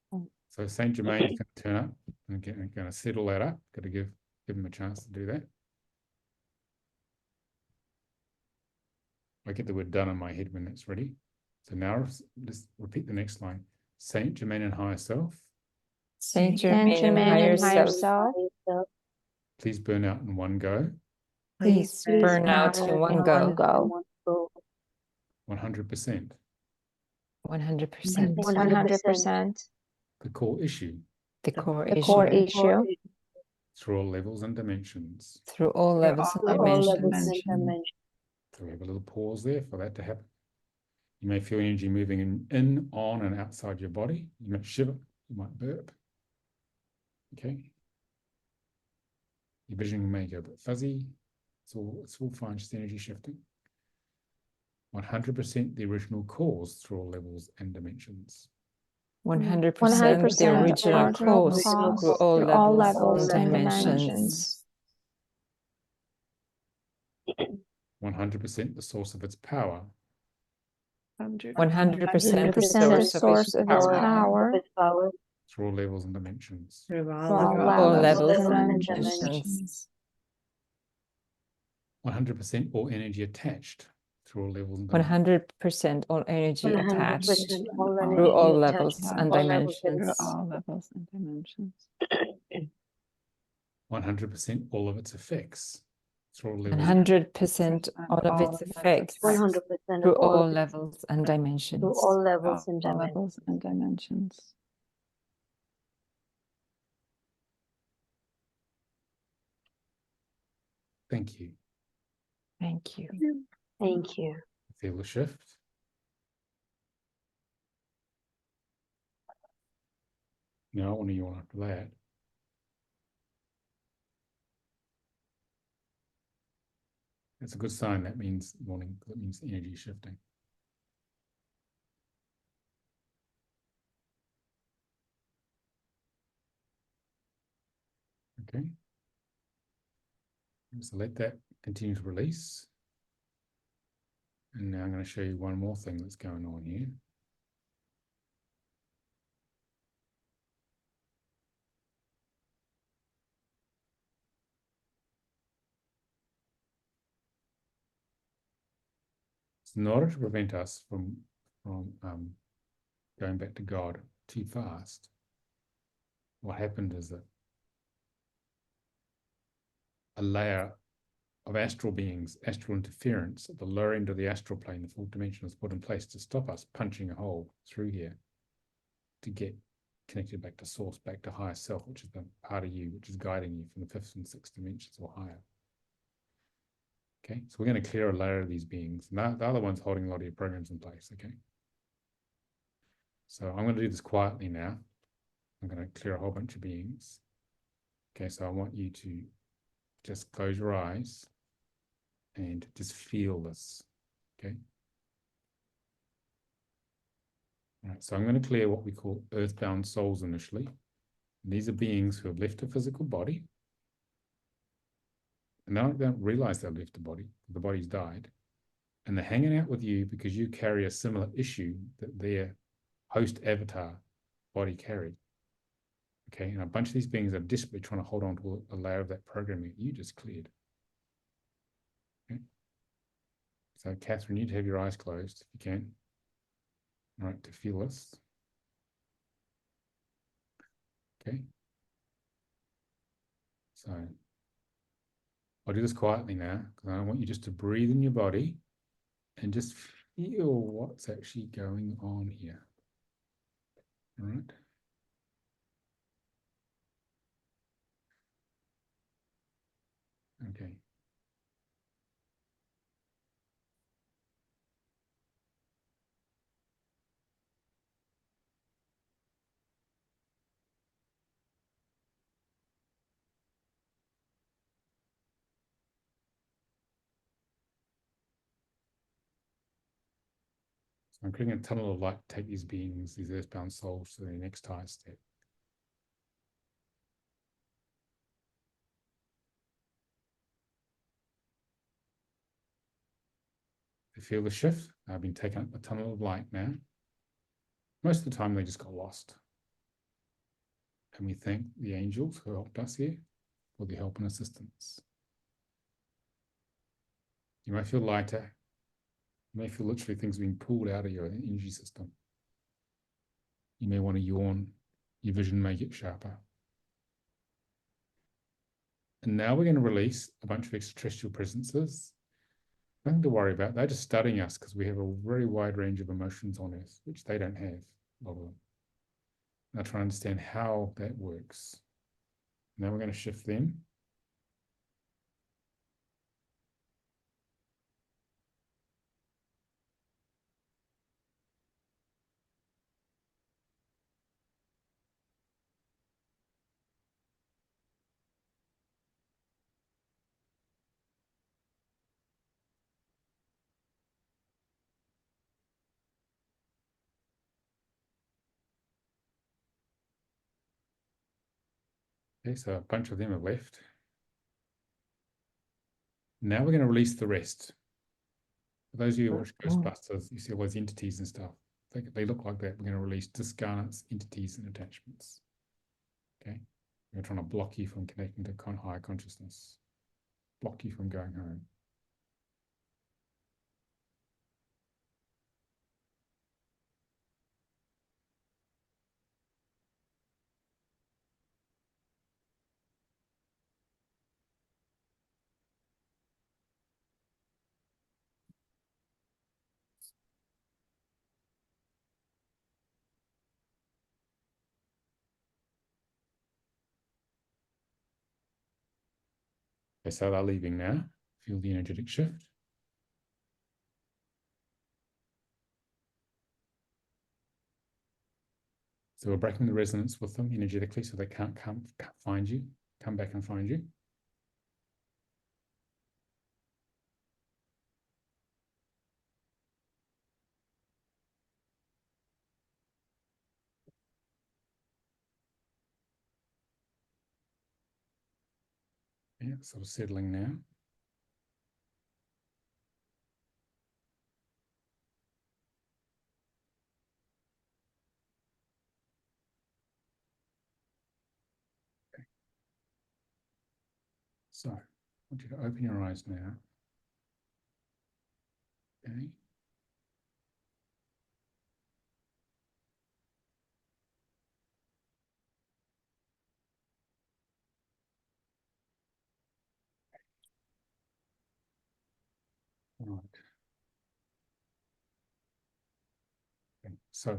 So Saint Germain is going to turn up and going to settle that up. Got to give him a chance to do that. I get the word done in my head when it's ready. So now let's repeat the next line. Saint Germain and higher self, Saint Saint Germain and Germain and higher self, self, please burn out in one go, please burn out in one go, go, 100%. 100%. 100%, The core issue The core the core issue issue, through all levels and dimensions. through all levels and All levels and dimensions. dimensions. So we have a little pause there for that to happen. You may feel energy moving in, on, and outside your body. You might shiver, you might burp. Okay. Your vision may go a bit fuzzy. It's all fine, just energy shifting. 100% the original cause through all levels and dimensions. 100% 100% the original original cause cause through all through all levels and levels and dimensions. 100% the source of its power 100. 100% the 100% the source of its power. Its power. through all levels and dimensions. Through all All levels. All levels levels and and dimensions. dimensions. 100% all energy attached through all levels and dimensions. 100% all energy 100% attached all through energy all attached levels to and all levels and dimensions. Through all levels and dimensions. 100% all of its effects through all levels. 100% all of its effects 100% through of all all of it, levels and dimensions. through all levels and All dimensions. levels and dimensions. Thank you. Thank you. Thank you. Feel the shift. Now, I want to yawn after that. That's a good sign. That means yawning. That means energy shifting. Okay. So let that continue to release. And now I'm going to show you one more thing that's going on here. So in order to prevent us from going back to God too fast, what happened is that a layer of astral beings, astral interference at the lower end of the astral plane, the fourth dimension, was put in place to stop us punching a hole through here to get connected back to source, back to higher self, which is the part of you which is guiding you from the fifth and sixth dimensions or higher. Okay, so we're going to clear a layer of these beings. And the other one's holding a lot of your programs in place. Okay, so I'm going to do this quietly now. I'm going to clear a whole bunch of beings. Okay, so I want you to just close your eyes and just feel this. Okay. All right, so I'm going to clear what we call earthbound souls initially. And these are beings who have left a physical body. And they don't realize they've left the body's died. And they're hanging out with you because you carry a similar issue that their host avatar body carried. Okay, and a bunch of these beings are desperately trying to hold on to a layer of that programming that you just cleared. Okay. So Catherine, you need to have your eyes closed if you can. All right, to feel this. Okay. So I'll do this quietly now because I want you just to breathe in your body and just feel what's actually going on here. All right. Okay. So I'm creating a tunnel of light to take these beings, these earthbound souls, to their next higher step. You feel the shift? I've been taking up a tunnel of light now. Most of the time they just got lost. And we thank the angels who helped us here for the help and assistance. You may feel lighter. You may feel literally things being pulled out of your energy system. You may want to yawn. Your vision may get sharper. And now we're going to release a bunch of extraterrestrial presences. Nothing to worry about. They're just studying us because we have a very wide range of emotions on Earth, which they don't have, a lot of them. Now try to understand how that works. Now we're going to shift them. Okay, so a bunch of them have left. Now we're going to release the rest. For those of you who watch Ghostbusters, you see all those entities and stuff. They look like that. We're going to release discarnates, entities, and attachments. Okay? We're trying to block you from connecting to higher consciousness. Block you from going home. Okay, so they're leaving now. Feel the energetic shift. So we're breaking the resonance with them energetically so they can't find you, come back and find you. Yeah, sort of settling now. Okay. So, I want you to open your eyes now. Okay. All right. Okay. So,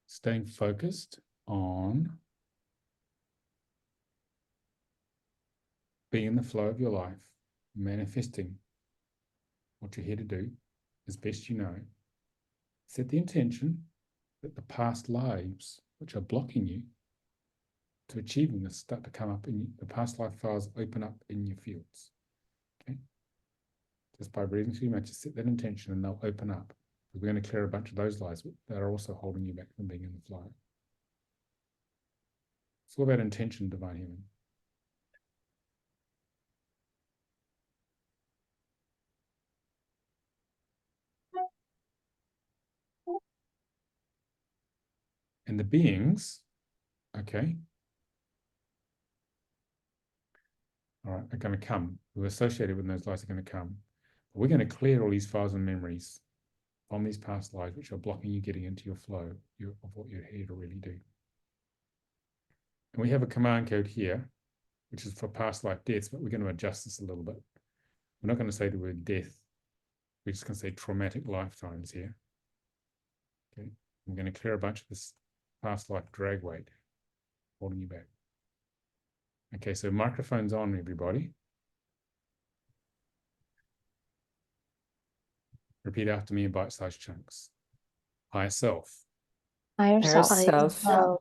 staying focused on being in the flow of your life, manifesting what you're here to do as best you know. Set the intention that the past lives which are blocking you to achieving this start to come up in the past life files, open up in your fields. Okay. Just by breathing through your mouth, just set that intention and they'll open up. We're going to clear a bunch of those lies that are also holding you back from being in the flow. It's all about intention, divine human. And the beings, okay, all right, are going to come. Who are associated with those lives are going to come. We're going to clear all these files and memories from these past lives which are blocking you getting into your flow of what you're here to really do. And we have a command code here, which is for past life deaths, but we're going to adjust this a little bit. We're not going to say the word death. We're just going to say traumatic lifetimes here. Okay, I'm going to clear a bunch of this past life drag weight holding you back. Okay, so microphones on, everybody. Repeat after me in bite-sized chunks. Higher self. Higher self. Self.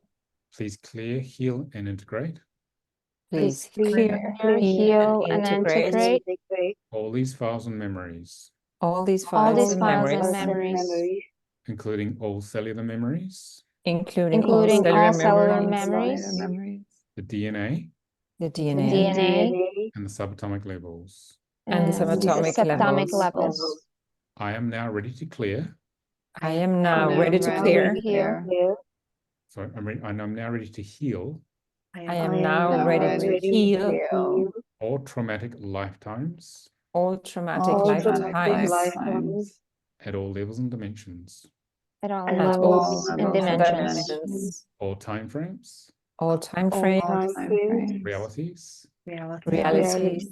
Please clear, heal, and integrate Please Clear, clear, heal, and integrate all these files and memories, all these all files these and files and memories, memories, including all cellular memories, including including all cellular memories, memories, the DNA, the the DNA, DNA, and the subatomic levels. and the subatomic subatomic levels. levels. I am now ready to clear. I am now ready to clear. So I'm now ready to heal I am now ready to heal all traumatic lifetimes all traumatic lifetimes at all levels and dimensions, At all at levels all and dimensions, all time frames, all time frames, realities, realities,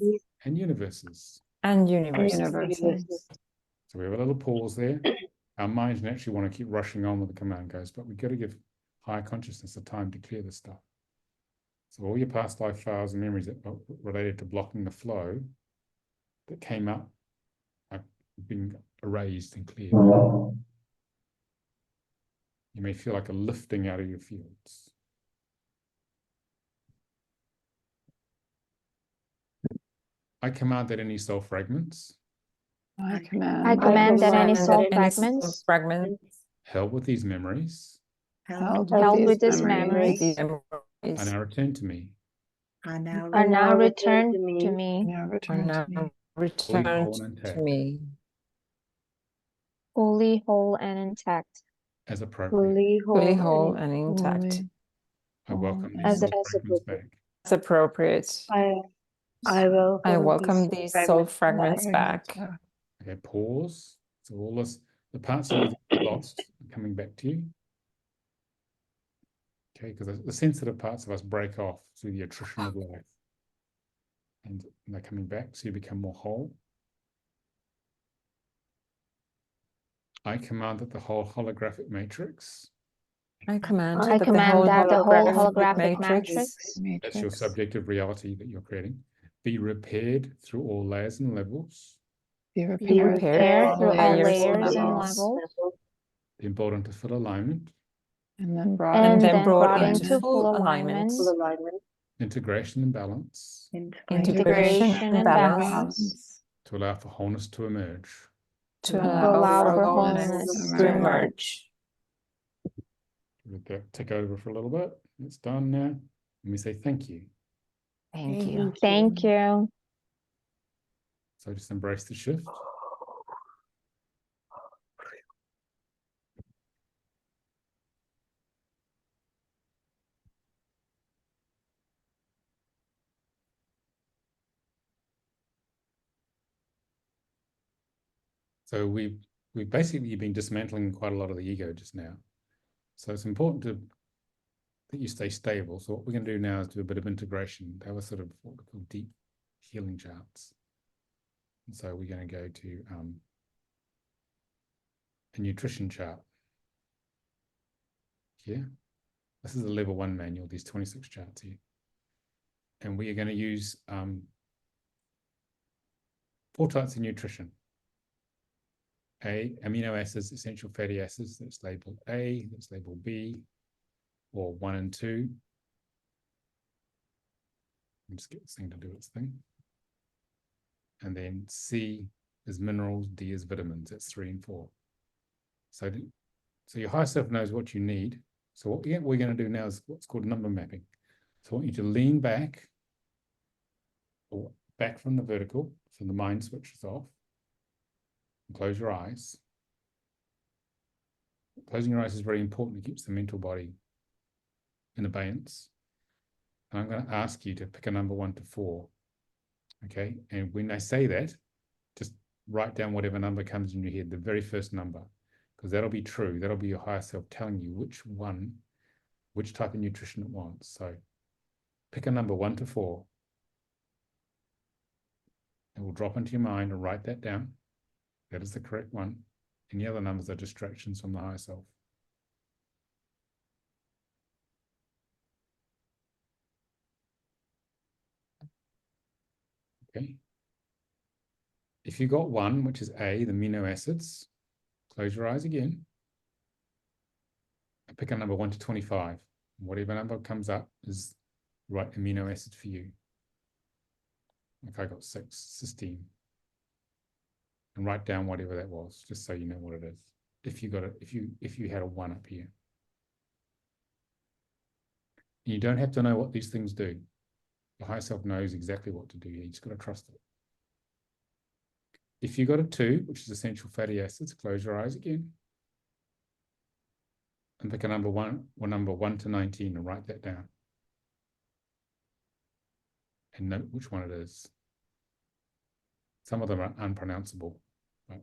and universes. and universes. So we have a little pause there. Our minds naturally want to keep rushing on with the command codes, but we've got to give higher consciousness the time to clear this stuff. So all your past life files and memories that are related to blocking the flow that came up are being erased and cleared. You may feel like a lifting out of your fields. I command that any soul fragments I command that any soul Any fragments fragments held with these memories held with these with memories these are memories now returned to me. are now returned to me now are return to now me. Return whole and to intact. me. Fully whole and intact. As appropriate. Fully Fully whole whole and intact. Fully I welcome these as soul as fragments appropriate. back. That's appropriate. I I welcome welcome these soul fragments back. Okay, pause. So all this, the parts of you that you lost are coming back to you. Okay, because the sensitive parts of us break off through the attrition of life. And they're coming back, so you become more whole. I command that the whole holographic matrix, I command I that command that the whole holographic holographic matrix that's your subjective reality that you're creating, be repaired through all layers and levels, be be repaired repaired through all layers and layers and levels. levels, then brought into full alignment, and then brought and into then then brought brought into into full full alignment. alignment, integration and balance, integration and balance, to allow for wholeness to emerge. To allow allow for for wholeness wholeness to to emerge. Let that tick over for a little bit. It's done now. And we say thank you. Thank you. Thank you. So just embrace the shift. So we've basically been dismantling quite a lot of the ego just now. So it's important that you stay stable. So what we're going to do now is do a bit of integration. That was sort of what we call deep healing charts. And so we're going to go to a nutrition chart. Here. This is a level 1 manual, these 26 charts here. And we are going to use 4 types of nutrition. Amino acids, essential fatty acids, that's labeled A, that's labeled B, or 1 and 2. Just get this thing to do its thing. And then C is minerals, D is vitamins, that's 3 and 4. So your higher self knows what you need. So what we're going to do now is what's called number mapping. So I want you to lean back, or back from the vertical, so the mind switches off. Close your eyes. Closing your eyes is very important. It keeps the mental body in abeyance. And I'm going to ask you to pick a number 1 to 4. Okay. And when I say that, just write down whatever number comes in your head, the very first number, because that'll be true. That'll be your higher self telling you which type of nutrition it wants. So pick a number 1 to 4. It will drop into your mind and write that down. That is the correct one. Any other numbers are distractions from the higher self. Okay. If you got 1, which is A, the amino acids, close your eyes again. And pick a number 1 to 25. Whatever number comes up is the right amino acid for you. Like I got 6, cysteine. And write down whatever that was, just so you know what it is. If you got it, if you had a 1 up here. And you don't have to know what these things do. The higher self knows exactly what to do. You just got to trust it. If you got a 2, which is essential fatty acids, close your eyes again. And pick a number 1 or number 1 to 19 and write that down. And note which one it is. Some of them are unpronounceable, but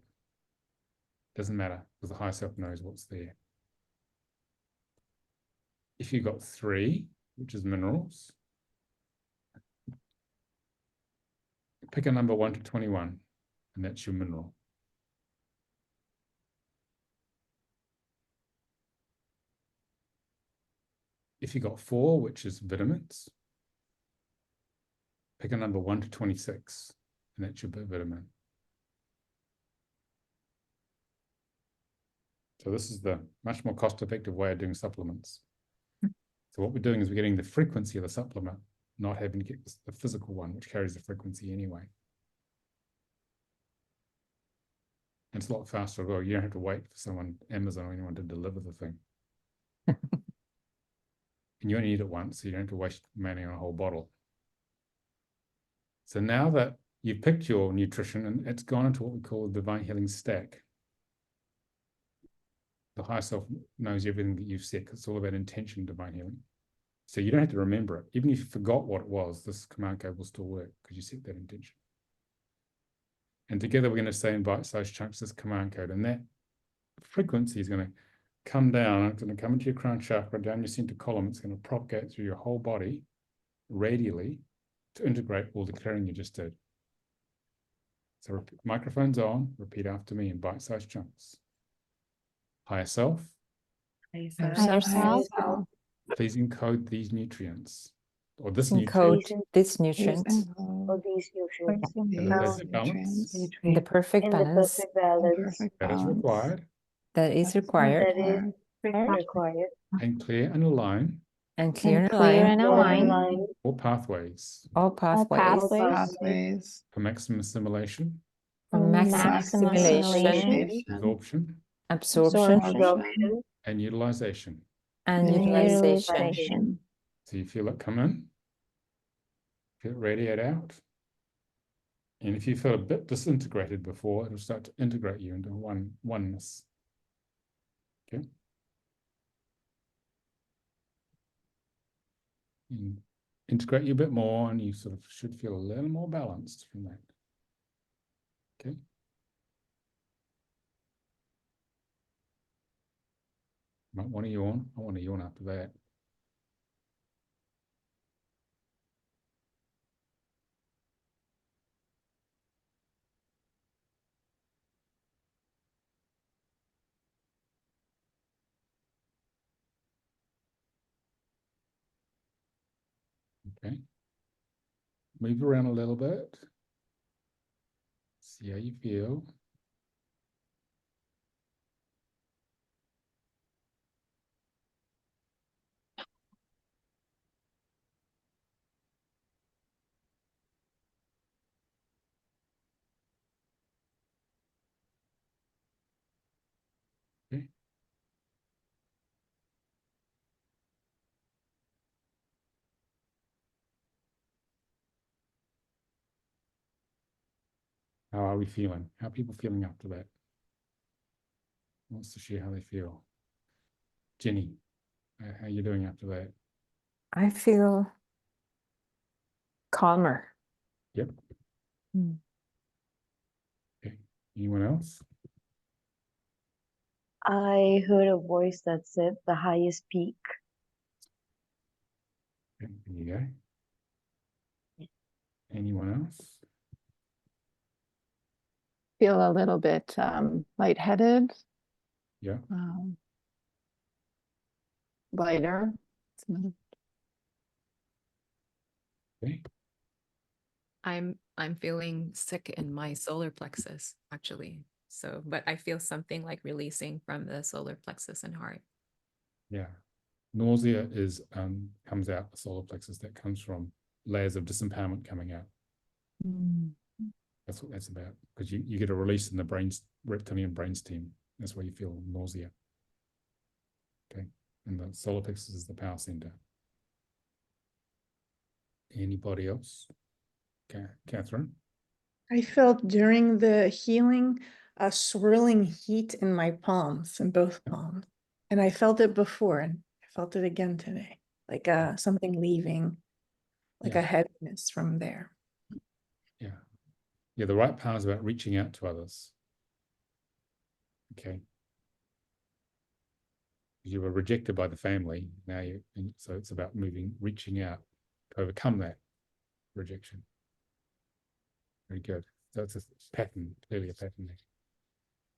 doesn't matter because the higher self knows what's there. If you got 3, which is minerals, pick a number 1 to 21, and that's your mineral. If you got 4, which is vitamins, pick a number 1 to 26, and that's your vitamin. So this is the much more cost-effective way of doing supplements. So what we're doing is we're getting the frequency of the supplement, not having to get the physical one, which carries the frequency anyway. And it's a lot faster as well. You don't have to wait for someone, Amazon or anyone, to deliver the thing. And you only need it once, so you don't have to waste money on a whole bottle. So now that you've picked your nutrition and it's gone into what we call the divine healing stack. The higher self knows everything that you've said. It's all about intention, divine healing. So you don't have to remember it. Even if you forgot what it was, this command code will still work because you set that intention. And together we're going to say in bite-sized chunks this command code, and that frequency is going to come down. It's going to come into your crown chakra, down your center column. It's going to propagate through your whole body radially to integrate all the clearing you just did. So microphone's on, repeat after me in bite-sized chunks. Higher self, Higher self, please encode these nutrients, or this Encode nutrient, this nutrient All these nutrients in the perfect balance in the perfect in the balance perfect balance that is required, that is required, that is required, and clear and align and clear and clear align and align all pathways all pathways pathways for maximum assimilation, for for maximum maximum assimilation, absorption, absorption, and utilization. and and utilization. utilization. So you feel it come in, feel it radiate out. And if you feel a bit disintegrated before, it'll start to integrate you into oneness. Okay. And integrate you a bit more, and you sort of should feel a little more balanced from that. Okay. Might want to yawn. I want to yawn after that. Okay. Move around a little bit. See how you feel. Okay. How are we feeling? How are people feeling after that? Who wants to share how they feel? Jenny, how are you doing after that? I feel calmer. Yep. Mm. Okay. Anyone else? I heard a voice that said the highest peak. Okay, there you go. Anyone else? Feel a little bit lightheaded, Yeah. lighter. Okay. I'm feeling sick in my solar plexus, actually. So, but I feel something like releasing from the solar plexus and heart. Yeah. Nausea is comes out the solar plexus. That comes from layers of disempowerment coming out. That's what that's about. Because you get a release in the brain's reptilian brainstem. That's why you feel nausea. Okay. And the solar plexus is the power center. Anybody else? Okay, Catherine. I felt during the healing a swirling heat in my palms, in both palms. And I felt it before, and I felt it again today, like something leaving, like Yeah. a heaviness from there. Yeah. Yeah, the right power is about reaching out to others. Okay. You were rejected by the family. Now so it's about reaching out to overcome that rejection. Very good. So it's a pattern, clearly a pattern there.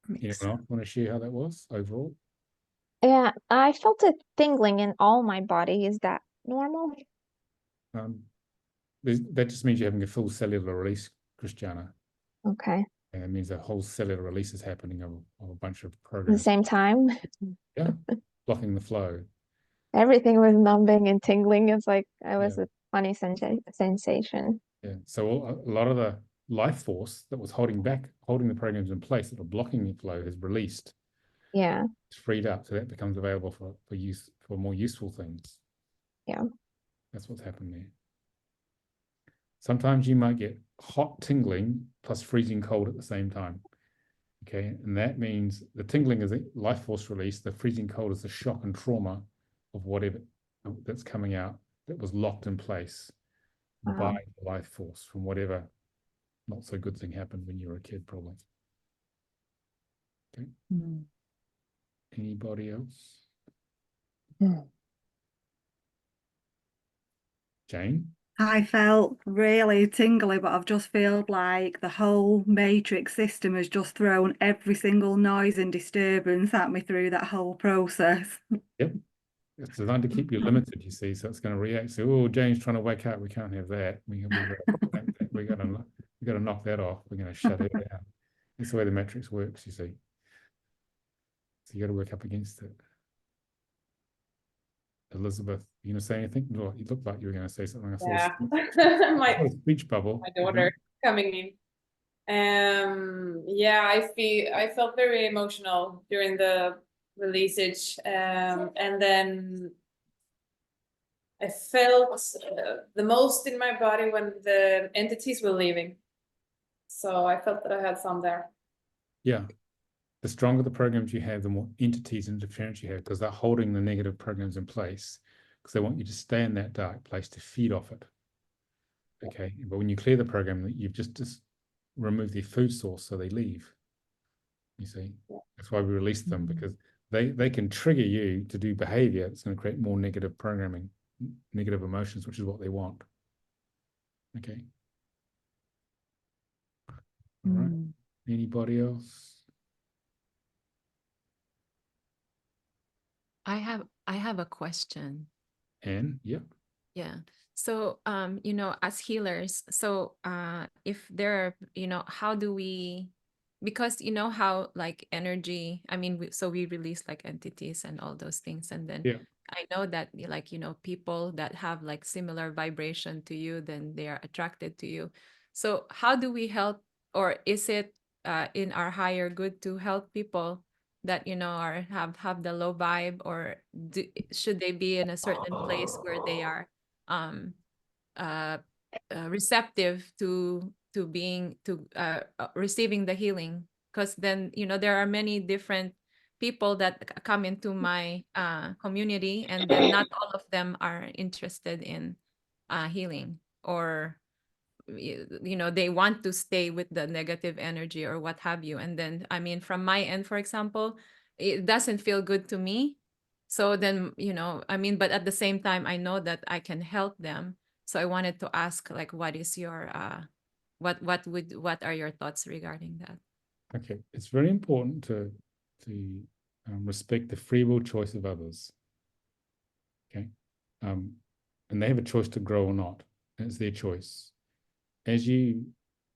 Anyone else want to share how that was overall? Yeah, I felt it tingling in all my body. Is that normal? That just means you're having a full cellular release, Christiana. Okay. And it means a whole cellular release is happening of a bunch of At the programs. same time, Yeah, blocking the flow. everything was numbing and tingling. It's like it was Yeah. a funny sensation. Yeah. So a lot of the life force that was holding the programs in place that are blocking the flow is released. Yeah. It's freed up, so that becomes available for use for more useful things. Yeah. That's what's happened there. Sometimes you might get hot tingling plus freezing cold at the same time. Okay, and that means the tingling is a life force release, the freezing cold is the shock and trauma of whatever that's coming out that was locked in place by the life force from whatever not so good thing happened when you were a kid, probably. Okay. Anybody else? Jane? I felt really tingly, but I've just felt like the whole matrix system has just thrown every single noise and disturbance at me through that whole process. Yep. It's designed to keep you limited, you see, so it's going to react. So, oh, Jane's trying to wake up. We can't have that. We got to knock that off. We're going to shut her down. That's the way the matrix works, you see. So you got to work up against it. Elizabeth, you going to say anything? No, you look like you were going to say something. I saw My a speech bubble. my daughter coming in. Yeah, I felt very emotional during the releasage, and then I felt the most in my body when the entities were leaving. So I felt that I had some there. Yeah. The stronger the programs you have, the more entities and interference you have, because they're holding the negative programs in place because they want you to stay in that dark place to feed off it. Okay, but when you clear the program, you've just removed their food source, so they leave. You see, that's why we release them, because they can trigger you to do behavior that's going to create more negative programming, negative emotions, which is what they want. Okay. All right. Anybody else? I have a question. Anne, yeah. Yeah. So, you know, as healers, so if there are, how do we, because you know how like energy, I mean, so we release like entities and all those things. And then I know that like, people that have like similar vibration to you, then they are attracted to you. So how do we help, or is it in our higher good to help people that are have the low vibe, or should they be in a certain place where they are receptive to receiving the healing? Because then there are many different people that come into my community, and then not all of them are interested in healing, or they want to stay with the negative energy or what have you. And then, I mean, from my end, for example, it doesn't feel good to me. So then, I mean, but at the same time, I know that I can help them. So I wanted to ask, like, what is your what are your thoughts regarding that? Okay, it's very important to respect the free will choice of others. Okay, and they have a choice to grow or not. It's their choice. As you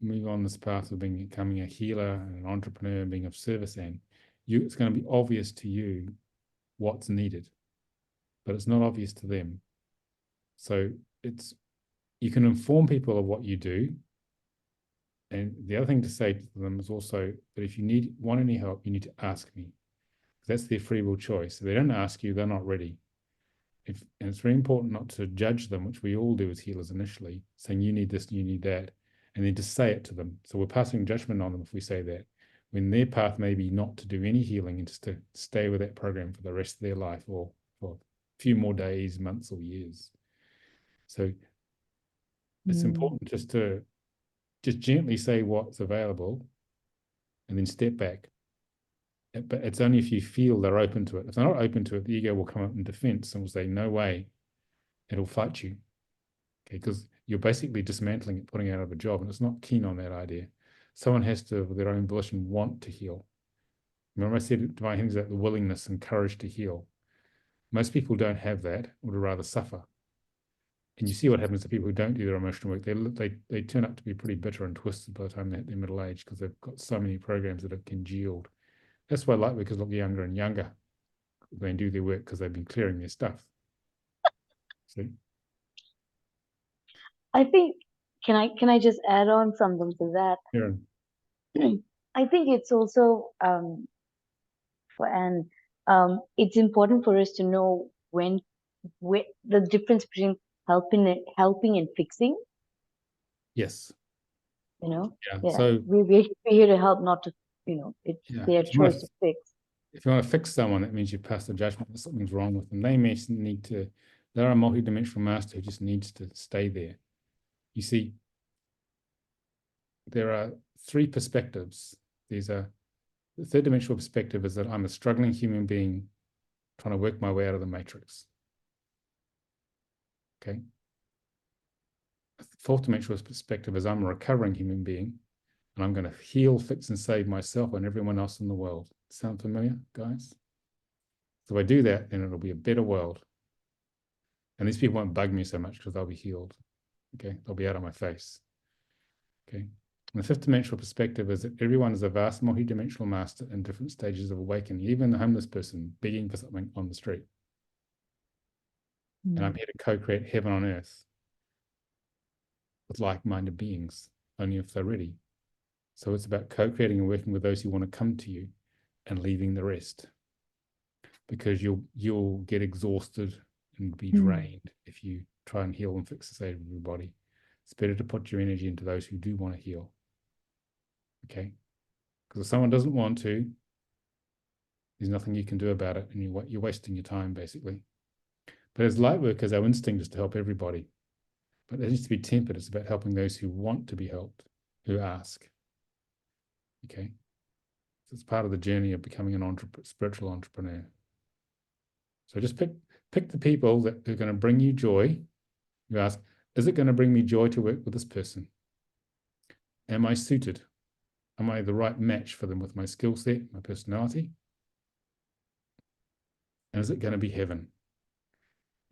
move on this path of becoming a healer and an entrepreneur, being of service, and it's going to be obvious to you what's needed, but it's not obvious to them. So you can inform people of what you do. And the other thing to say to them is also that if you want any help, you need to ask me. That's their free will choice. If they don't ask you, they're not ready. And it's very important not to judge them, which we all do as healers initially, saying you need this, you need that, and then to say it to them. So we're passing judgment on them if we say that, when their path may be not to do any healing and just to stay with that program for the rest of their life, or for a few more days, months, or years. So it's important just to gently say what's available and then step back. But it's only if you feel they're open to it. If they're not open to it, the ego will come up in defense and will say, no way, it'll fight you. Okay, because you're basically dismantling it, putting it out of a job, and it's not keen on that idea. Someone has to, with their own volition, want to heal. Remember I said divine healing is about the willingness and courage to heal. Most people don't have that, would rather suffer. And you see what happens to people who don't do their emotional work. They turn up to be pretty bitter and twisted by the time they're at their middle age, because they've got so many programs that have congealed. That's why light workers look younger and younger. They do their work because they've been clearing their stuff. See? I think, can I just add on something to that? Aaron. I think it's also it's important for us to know when the difference between helping and fixing. Yes. Yeah. So we're here to help, not to, it's their if you wanna choice to fix. if you want to fix someone, that means you pass the judgment that something's wrong with them. They may need to, they're a multidimensional master who just needs to stay there. You see, there are three perspectives. The third dimensional perspective is that I'm a struggling human being trying to work my way out of the matrix. Okay. The fourth dimensional perspective is I'm a recovering human being and I'm going to heal, fix, and save myself and everyone else in the world. Sound familiar, guys? So if I do that, then it'll be a better world. And these people won't bug me so much because they'll be healed. Okay, they'll be out of my face. Okay. And the fifth dimensional perspective is that everyone is a vast multi-dimensional master in different stages of awakening, even the homeless person begging for something on the street. And I'm here to co-create heaven on earth with like-minded beings, only if they're ready. So it's about co-creating and working with those who want to come to you and leaving the rest. Because you'll get exhausted and be drained if you try and heal and fix and save everybody. It's better to put your energy into those who do want to heal. Okay? Because if someone doesn't want to, there's nothing you can do about it, and you're wasting your time, basically. But as light workers, our instinct is to help everybody. But it needs to be tempered. It's about helping those who want to be helped, who ask. Okay? So it's part of the journey of becoming an spiritual entrepreneur. So just pick the people that are going to bring you joy. You ask, is it going to bring me joy to work with this person? Am I suited? Am I the right match for them with my skill set, my personality? And is it going to be heaven?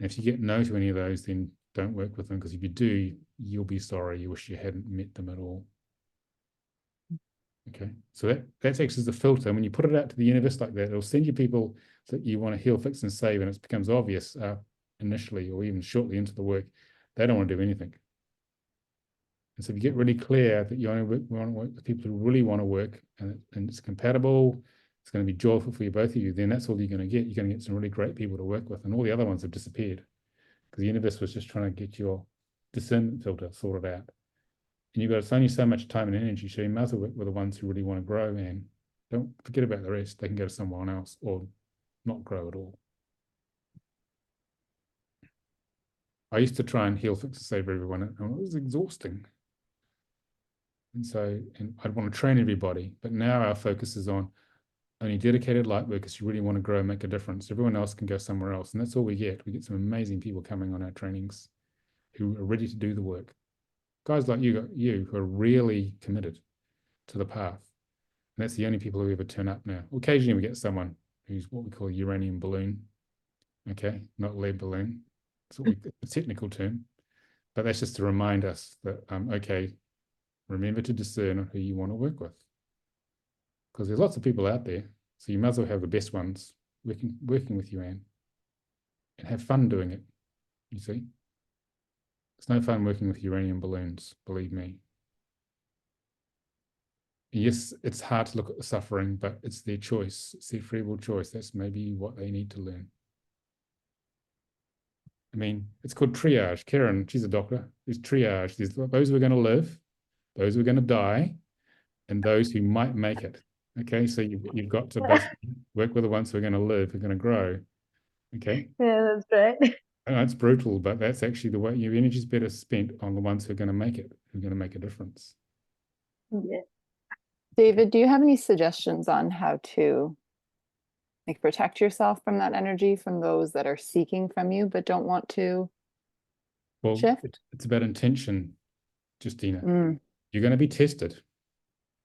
And if you get no to any of those, then don't work with them, because if you do, you'll be sorry. You wish you hadn't met them at all. Okay, so that acts as a filter. When you put it out to the universe like that, it'll send you people that you want to heal, fix, and save, and it becomes obvious initially or even shortly into the work, they don't want to do anything. And so if you get really clear that you only want to work with people who really want to work and it's compatible, it's going to be joyful for you, both of you, then that's all you're going to get. You're going to get some really great people to work with, and all the other ones have disappeared because the universe was just trying to get your discernment filter sorted out. And you've got only so much time and energy, so you might as well work with the ones who really want to grow, and don't forget about the rest. They can go to someone else or not grow at all. I used to try and heal, fix, and save everyone, and it was exhausting. And I'd want to train everybody, but now our focus is on only dedicated light workers who really want to grow and make a difference. Everyone else can go somewhere else, and that's all we get. We get some amazing people coming on our trainings who are ready to do the work. Guys like you who are really committed to the path. And that's the only people who ever turn up now. Occasionally we get someone who's what we call a uranium balloon. Okay, not lead balloon. It's a technical term. But that's just to remind us that, okay, remember to discern who you want to work with. Because there's lots of people out there. So you might as well have the best ones working with you, Anne. And have fun doing it, you see. It's no fun working with uranium balloons, believe me. Yes, it's hard to look at the suffering, but it's their choice. It's their free will choice. That's maybe what they need to learn. I mean, it's called triage. Karen, she's a doctor. There's triage. There's those who are going to live, those who are going to die, and those who might make it. Okay, so you've got to basically work with the ones who are going to live, who are going to grow. Okay. Yeah, that's right. It's brutal, but that's actually the way. Your energy is better spent on the ones who are going to make it, who are going to make a difference. Yeah. David, do you have any suggestions on how to protect yourself from that energy, from those that are seeking from you but don't want to shift? It's about intention, Justina. You're going to be tested.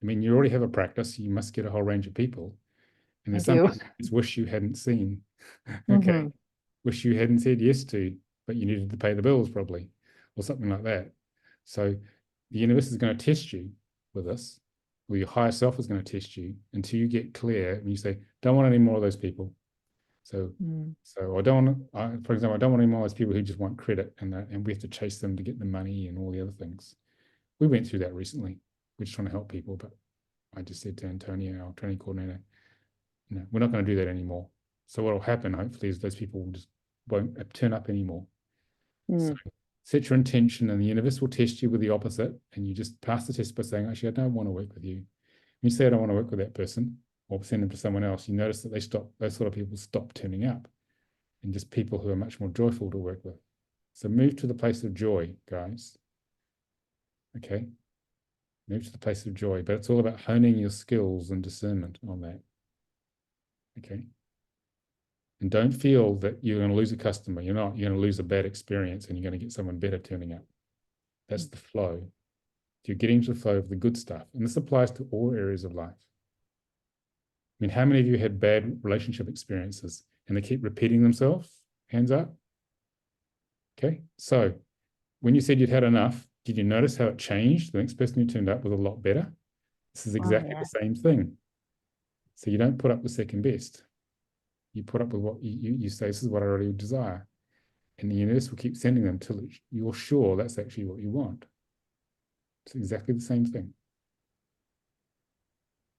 I mean, you already have a practice. You must get a whole range of people. And there's some people you just wish you hadn't seen. Okay. Wish you hadn't said yes to, but you needed to pay the bills probably, or something like that. So the universe is going to test you with this, or your higher self is going to test you until you get clear and you say, don't want any more of those people. So I don't want, for example, I don't want any more of those people who just want credit and we have to chase them to get the money and all the other things. We went through that recently. We're just trying to help people, but I just said to Antonia, our training coordinator, no, we're not going to do that anymore. So what will happen, hopefully, is those people just won't turn up anymore. So set your intention, and the universe will test you with the opposite, and you just pass the test by saying, actually, I don't want to work with you. When you say I don't want to work with that person, or send them to someone else, you notice that those sort of people stop turning up, and just people who are much more joyful to work with. So move to the place of joy, guys. Okay, move to the place of joy, but it's all about honing your skills and discernment on that. Okay. And don't feel that you're going to lose a customer. You're not. You're going to lose a bad experience and you're going to get someone better turning up. That's the flow. You're getting to the flow of the good stuff. And this applies to all areas of life. I mean, how many of you had bad relationship experiences and they keep repeating themselves? Hands up. Okay. So when you said you'd had enough, did you notice how it changed? The next person who turned up was a lot better. This is exactly the same thing. So you don't put up the second best. You put up with what you say, this is what I really desire. And the universe will keep sending them till you're sure that's actually what you want. It's exactly the same thing.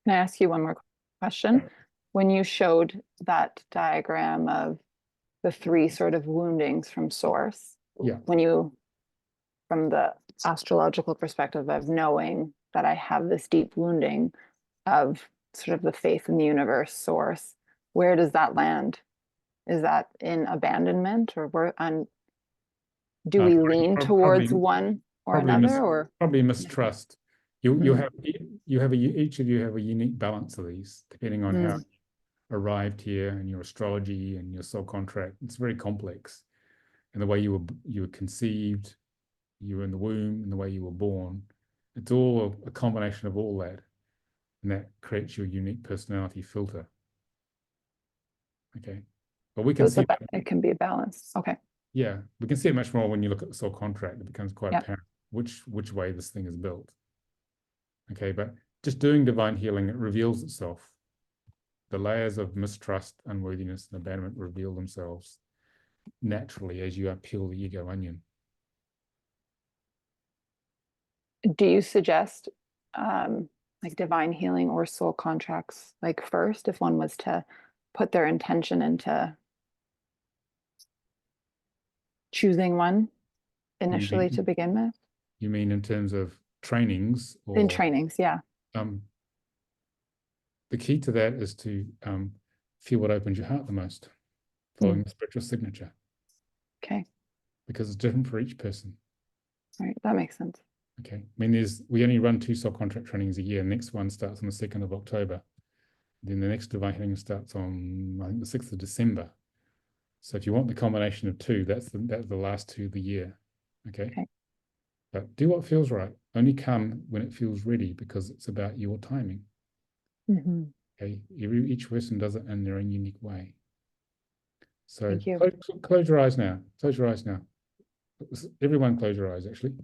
Can I ask you one more question? When you showed that diagram of the 3 sort of woundings from source, yeah, from the astrological perspective of knowing that I have this deep wounding of sort of the faith in the universe source, where does that land? Is that in abandonment, or do we lean towards one or another, or probably mistrust? You have each of you have a unique balance of these, depending on how you arrived here and your astrology and your soul contract. It's very complex, and the way you were conceived, you were in the womb, and the way you were born. It's all a combination of all that, and that creates your unique personality filter. Okay, but we can see it can be a balance. Okay. Yeah, we can see it much more when you look at the soul contract. It becomes quite apparent which way this thing is built. Okay, but just doing divine healing, it reveals itself. The layers of mistrust, unworthiness, and abandonment reveal themselves naturally as you peel the ego onion. Do you suggest like divine healing or soul contracts, like first, if one was to put their intention into choosing one initially to begin with? You mean in terms of trainings? Or, in trainings, yeah. The key to that is to feel what opens your heart the most, following the spiritual signature. Okay. Because it's different for each person. All right, that makes sense. Okay. I mean, we only run 2 soul contract trainings a year. The next one starts on the 2nd of October. Then the next divine healing starts on, I think, the 6th of December. So if you want the combination of 2, that's the last 2 of the year. Okay. But do what feels right. Only come when it feels ready, because it's about your timing. Okay. Each person does it in their own unique way. So close your eyes now. Close your eyes now. Everyone close your eyes, actually.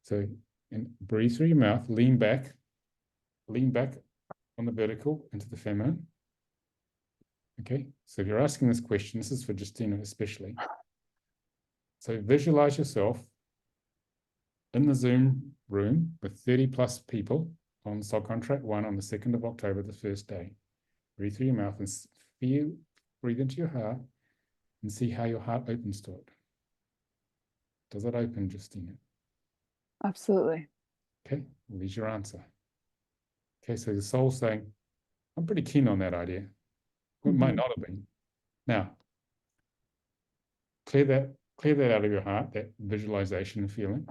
So, and breathe through your mouth. Lean back on the vertical into the feminine. Okay. So if you're asking this question, this is for Justina especially. So visualize yourself in the Zoom room with 30 plus people on Soul Contract 1 on the 2nd of October, the first day. Breathe through your mouth and breathe into your heart and see how your heart opens to it. Does it open, Justina? Absolutely. Okay, well, there's your answer. Okay, so the soul's saying, I'm pretty keen on that idea. Well, it might not have been. Now, clear that out of your heart, that visualization and feeling.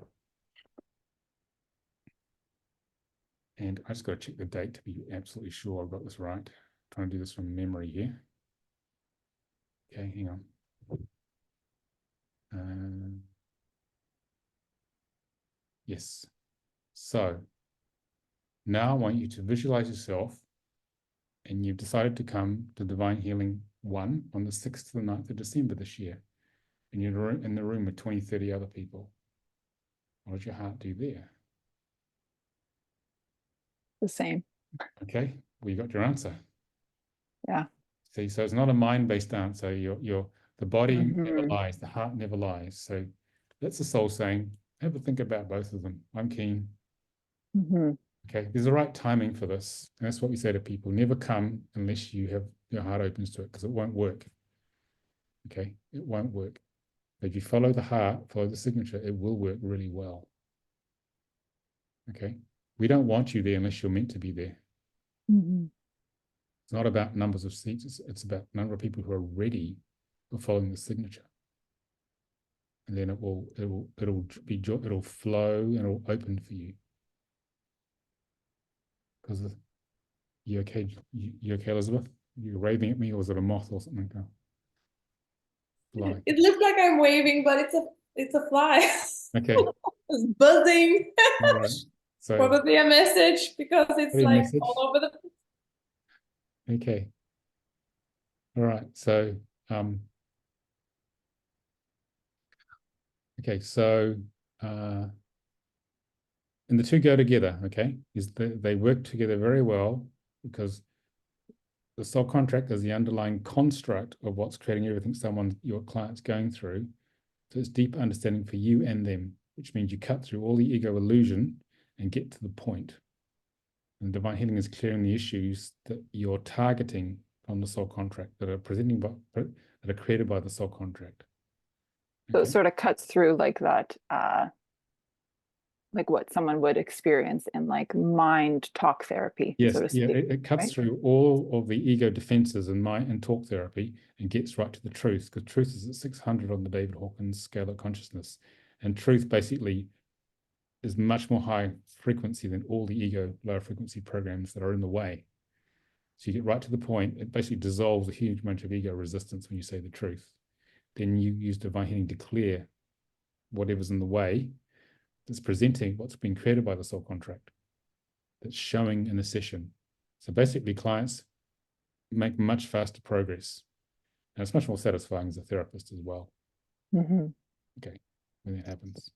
And I just got to check the date to be absolutely sure I've got this right. I'm trying to do this from memory here. Okay, hang on. Yes. So now I want you to visualize yourself, and you've decided to come to Divine Healing 1 on the 6th to the 9th of December this year. And you're in the room with 20, 30 other people. What does your heart do there? The same. Okay, well, you got your answer. Yeah. See, so it's not a mind-based answer. The body never lies, the heart never lies. So that's the soul saying, have a think about both of them. I'm keen. Okay, there's the right timing for this. And that's what we say to people. Never come unless you have your heart opens to it, because it won't work. Okay, it won't work. If you follow the heart, follow the signature, it will work really well. Okay. We don't want you there unless you're meant to be there. Mhm. It's not about numbers of seats. It's about number of people who are ready for following the signature. And then it'll flow and it'll open for you. Because you okay? You okay, Elizabeth? You're waving at me, or was it a moth or something? Fly. It looks like I'm waving, but it's a fly. Okay. It's buzzing. All right. So Probably a message because it's probably a like message. all over the. Okay. All right. So okay. So and the two go together. Okay, they work together very well because the soul contract is the underlying construct of what's creating everything your client's going through. So it's deep understanding for you and them, which means you cut through all the ego illusion and get to the point. And divine healing is clearing the issues that you're targeting from the soul contract that are created by the soul contract. So it Okay? sort of cuts through like that, like what someone would experience in like mind talk therapy, Yes, so to speak. it cuts right? through all of the ego defenses in mind and talk therapy and gets right to the truth, because truth is at 600 on the David Hawkins scale of consciousness. And truth basically is much more high frequency than all the ego low frequency programs that are in the way. So you get right to the point. It basically dissolves a huge amount of ego resistance when you say the truth. Then you use divine healing to clear whatever's in the way that's presenting what's been created by the soul contract, that's showing in the session. So basically clients make much faster progress. And it's much more satisfying as a therapist as well. Mhm. Okay, when that happens.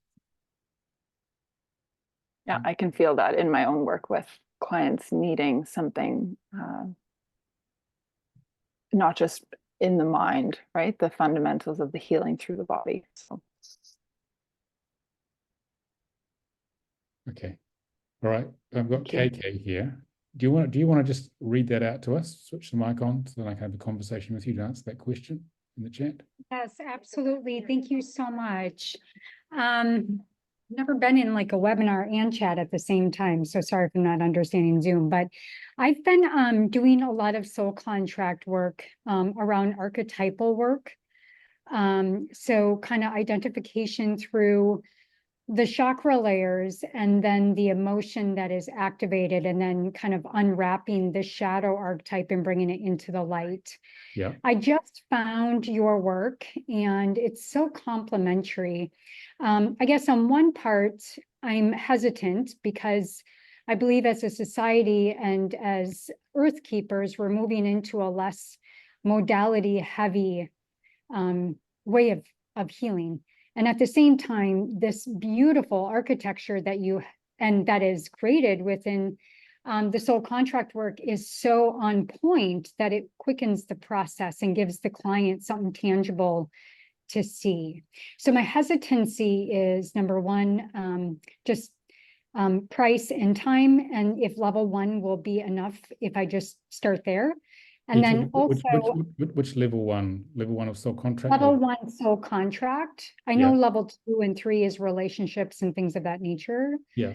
Yeah, I can feel that in my own work with clients needing something, not just in the mind, right? The fundamentals of the healing through the body. So. Okay, all right. I've got Thank you. KK here. Do you want to just read that out to us? Switch the mic on so that I can have a conversation with you to answer that question in the chat. Yes, absolutely. Thank you so much. Never been in like a webinar and chat at the same time, so sorry if I'm not understanding Zoom, but I've been doing a lot of soul contract work around archetypal work. So kind of identification through the chakra layers and then the emotion that is activated and then kind of unwrapping the shadow archetype and bringing it into the light. Yeah. I just found your work and it's so complimentary. I guess on one part, I'm hesitant because I believe as a society and as earth keepers, we're moving into a less modality heavy way of healing. And at the same time, this beautiful architecture that is created within the soul contract work is so on point that it quickens the process and gives the client something tangible to see. So my hesitancy is number one, just price and time, and if level 1 will be enough if I just start there. And then also which level 1? Level 1 of soul contract? level 1 soul contract. I know level 2 and 3 is relationships and things of that nature. Yeah.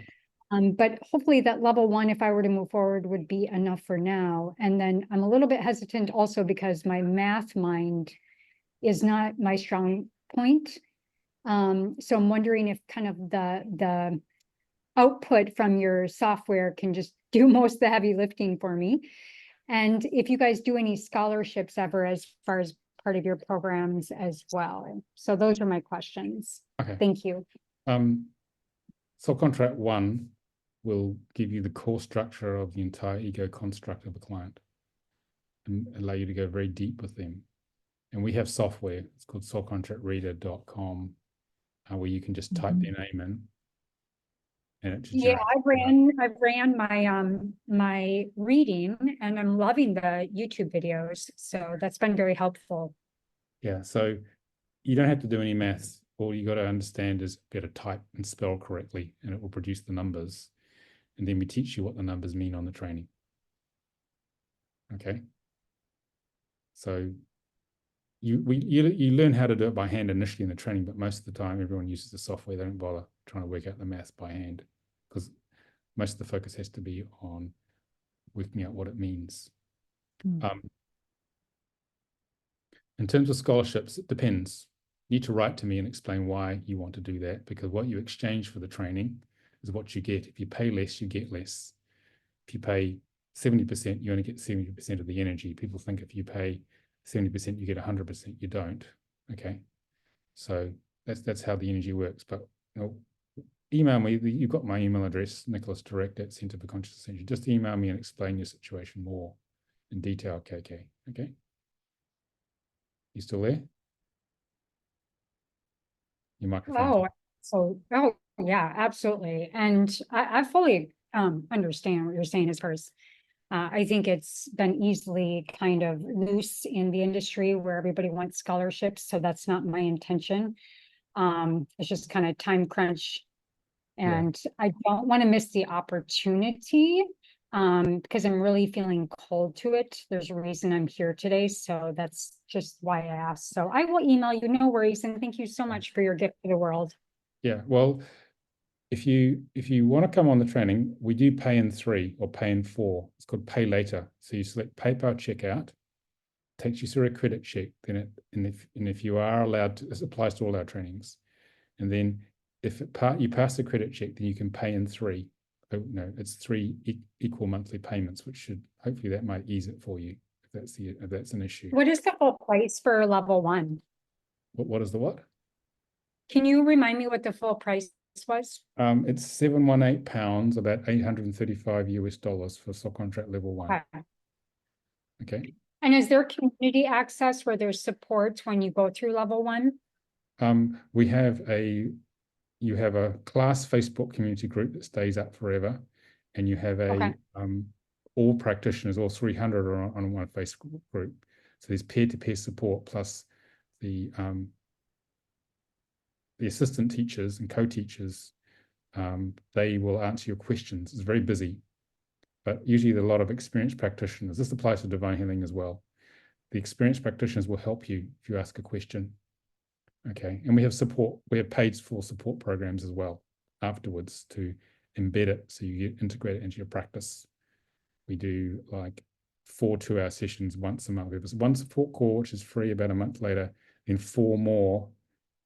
But hopefully that level 1, if I were to move forward, would be enough for now. And then I'm a little bit hesitant also because my math mind is not my strong point. So I'm wondering if kind of the output from your software can just do most of the heavy lifting for me. And if you guys do any scholarships ever as far as part of your programs as well. So those are my questions. Okay. Thank you. Soul contract 1 will give you the core structure of the entire ego construct of a client and allow you to go very deep with them. And we have software, it's called soulcontractreader.com, where you can just type their name in. And it just I've ran my reading and I'm loving the YouTube videos. So that's been very helpful. Yeah, so you don't have to do any maths. All you got to understand is be able to type and spell correctly, and it will produce the numbers. And then we teach you what the numbers mean on the training. Okay. So you learn how to do it by hand initially in the training, but most of the time everyone uses the software. They don't bother trying to work out the math by hand because most of the focus has to be on working out what it means. In terms of scholarships, it depends. You need to write to me and explain why you want to do that, because what you exchange for the training is what you get. If you pay less, you get less. If you pay 70%, you only get 70% of the energy. People think if you pay 70%, you get 100%. You don't. Okay. So that's how the energy works. But email me. You've got my email address, Nicolas@Centre for Conscious Ascension. Just email me and explain your situation more in detail, KK. Okay. You still there? Your microphone. Oh, yeah, absolutely. And I fully understand what you're saying as far as I think it's been easily kind of loose in the industry where everybody wants scholarships. So that's not my intention. It's just kind of time crunch. And I don't want to miss the opportunity because I'm really feeling called to it. There's a reason I'm here today. So that's just why I asked. So I will email you, no worries. And thank you so much for your gift to the world. Yeah, well, if you want to come on the training, we do pay in 3 or pay in 4. It's called pay later. So you select PayPal checkout, takes you through a credit check. Then if you are allowed to, this applies to all our trainings. And then if you pass the credit check, then you can pay in 3. Oh, no, it's 3 equal monthly payments, which should hopefully that might ease it for you if that's an issue. What is the full price for level 1? What is the what? Can you remind me what the full price was? It's £718, about $835 for subcontract level 1. Okay. And is there community access where there's support when you go through level 1? You have a class Facebook community group that stays up forever, and you have all practitioners, all 300 are on one Facebook group. So there's peer-to-peer support plus the assistant teachers and co-teachers. They will answer your questions. It's very busy, but usually there are a lot of experienced practitioners. This applies to divine healing as well. The experienced practitioners will help you if you ask a question. Okay, and we have support. We have paid for support programs as well afterwards to embed it so you get integrate it into your practice. We do like 4 2-hour sessions once a month. We have one support call, which is free about a month later, then 4 more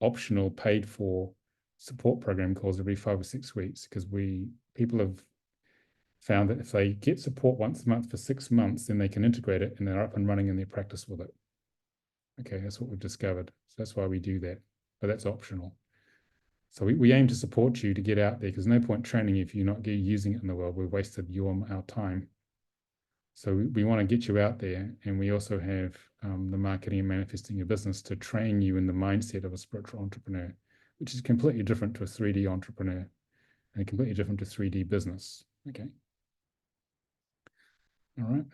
optional paid for support program calls every 5 or 6 weeks, because people have found that if they get support once a month for 6 months, then they can integrate it and they're up and running in their practice with it. Okay, that's what we've discovered. So that's why we do that, but that's optional. So we aim to support you to get out there, because no point training if you're not using it in the world. We've wasted our time. So we want to get you out there, and we also have the marketing and manifesting your business to train you in the mindset of a spiritual entrepreneur, which is completely different to a 3D entrepreneur and completely different to 3D business. Okay. All right.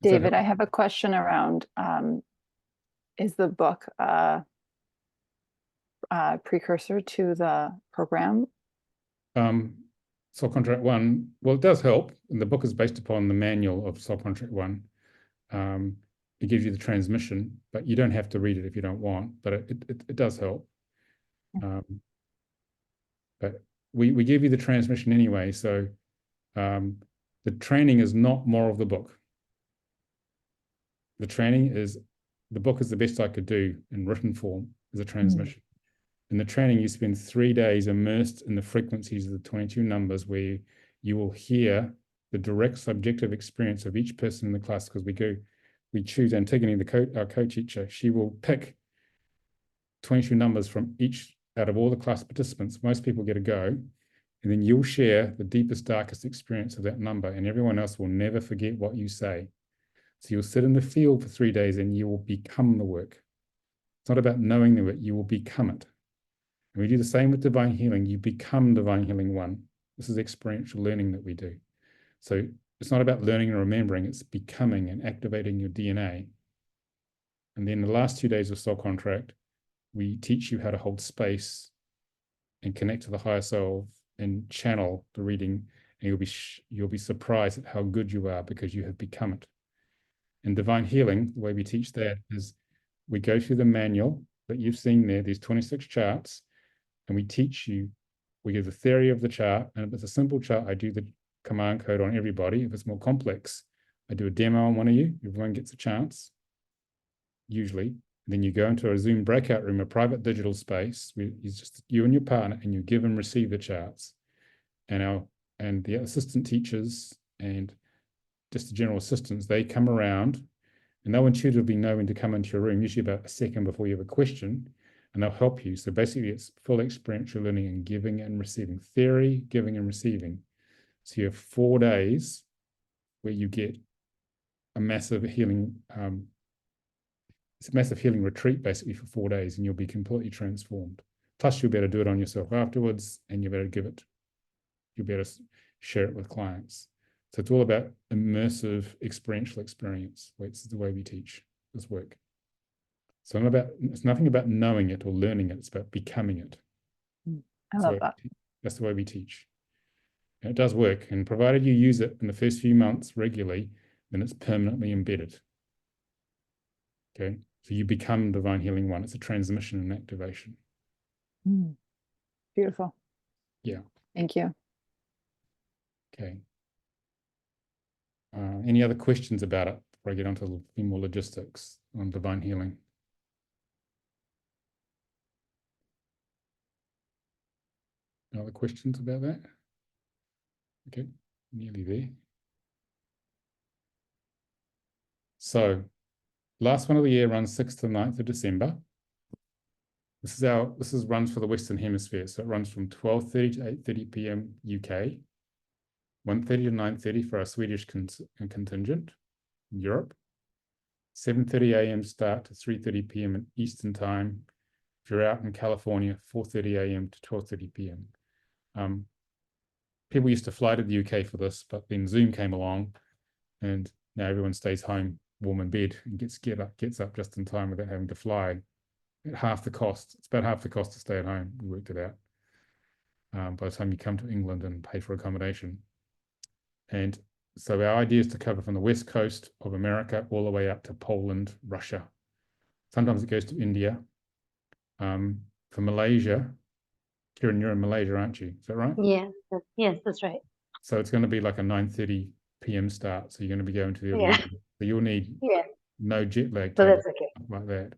David, I have a question around, is the book a precursor to the program? Soul Contract 1, well, it does help. And the book is based upon the manual of Soul Contract 1. It gives you the transmission, but you don't have to read it if you don't want, but it does help. But we give you the transmission anyway, so the training is not more of the book. The book is the best I could do in written form as a transmission. In the training, you spend 3 days immersed in the frequencies of the 22 numbers, where you will hear the direct subjective experience of each person in the class, because we choose Antigone, our co-teacher. She will pick 22 numbers from each out of all the class participants. Most people get a go, and then you'll share the deepest, darkest experience of that number, and everyone else will never forget what you say. So you'll sit in the field for 3 days and you will become the work. It's not about knowing the work, you will become it. And we do the same with divine healing. You become divine healing 1. This is experiential learning that we do. So it's not about learning and remembering, it's becoming and activating your DNA. And then the last 2 days of Soul Contract, we teach you how to hold space and connect to the higher self and channel the reading, and you'll be surprised at how good you are because you have become it. In divine healing, the way we teach that is we go through the manual that you've seen there, these 26 charts, and we teach you, we give the theory of the chart, and if it's a simple chart, I do the command code on everybody. If it's more complex, I do a demo on one of you, everyone gets a chance, usually. And then you go into a Zoom breakout room, a private digital space, it's just you and your partner, and you give and receive the charts. And the assistant teachers and just the general assistants, they come around and they'll intuitively know when to come into your room, usually about a second before you have a question, and they'll help you. So basically it's full experiential learning and giving and receiving, theory, giving and receiving. So you have 4 days where you get a massive healing, it's a massive healing retreat basically for 4 days, and you'll be completely transformed. Plus you'll be able to do it on yourself afterwards, and you'll be able to give it, you'll be able to share it with clients. So it's all about immersive experiential experience. It's the way we teach this work. So it's nothing about knowing it or learning it, it's about becoming it. I love that. That's the way we teach. And it does work. And provided you use it in the first few months regularly, then it's permanently embedded. Okay. So you become Divine Healing One. It's a transmission and activation. Beautiful. Yeah. Thank you. Okay. Any other questions about it before I get onto a few more logistics on divine healing? No other questions about that? Okay, nearly there. So, last one of the year runs 6th to 9th of December. This runs for the Western Hemisphere. So it runs from 12:30 to 8:30 p.m. UK, 1:30 to 9:30 for our Swedish contingent in Europe, 7:30 a.m. start to 3:30 p.m. in Eastern Time. If you're out in California, 4:30 a.m. to 12:30 p.m. People used to fly to the UK for this, but then Zoom came along, and now everyone stays home, warm in bed, and gets up just in time without having to fly at half the cost. It's about half the cost to stay at home. We worked it out. By the time you come to England and pay for accommodation. And so our idea is to cover from the west coast of America all the way up to Poland, Russia. Sometimes it goes to India. For Malaysia, Kieran, you're in Malaysia, aren't you? Is that right? Yeah, yes, that's right. So it's going to be like a 9:30 p.m. start. So you're going to be going to the early Yeah. morning. So you'll need no jet lag So time that's okay. like that.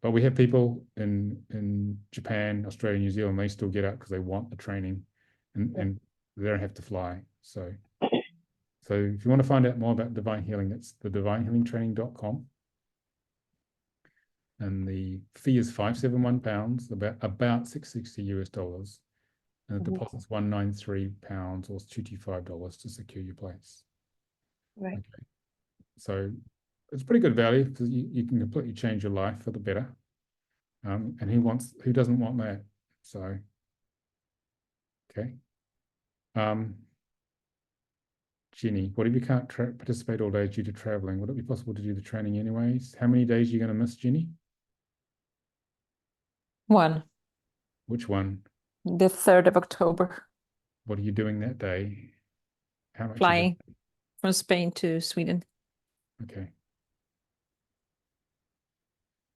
But we have people in Japan, Australia, New Zealand, they still get up because they want the training, and they don't have to fly. So if you want to find out more about divine healing, it's the divinehealingtraining.com. And the fee is £571, about $660 US, and the deposit's £193 or $225 to secure your place. Right. Okay. So it's pretty good value because you can completely change your life for the better. And who doesn't want that? So, okay. Jenny, what if you can't participate all day due to traveling? Would it be possible to do the training anyways? How many days are you going to miss, Jenny? 1, Which one? the 3rd of October, What are you doing that day? How much? flying from Spain to Sweden. Okay.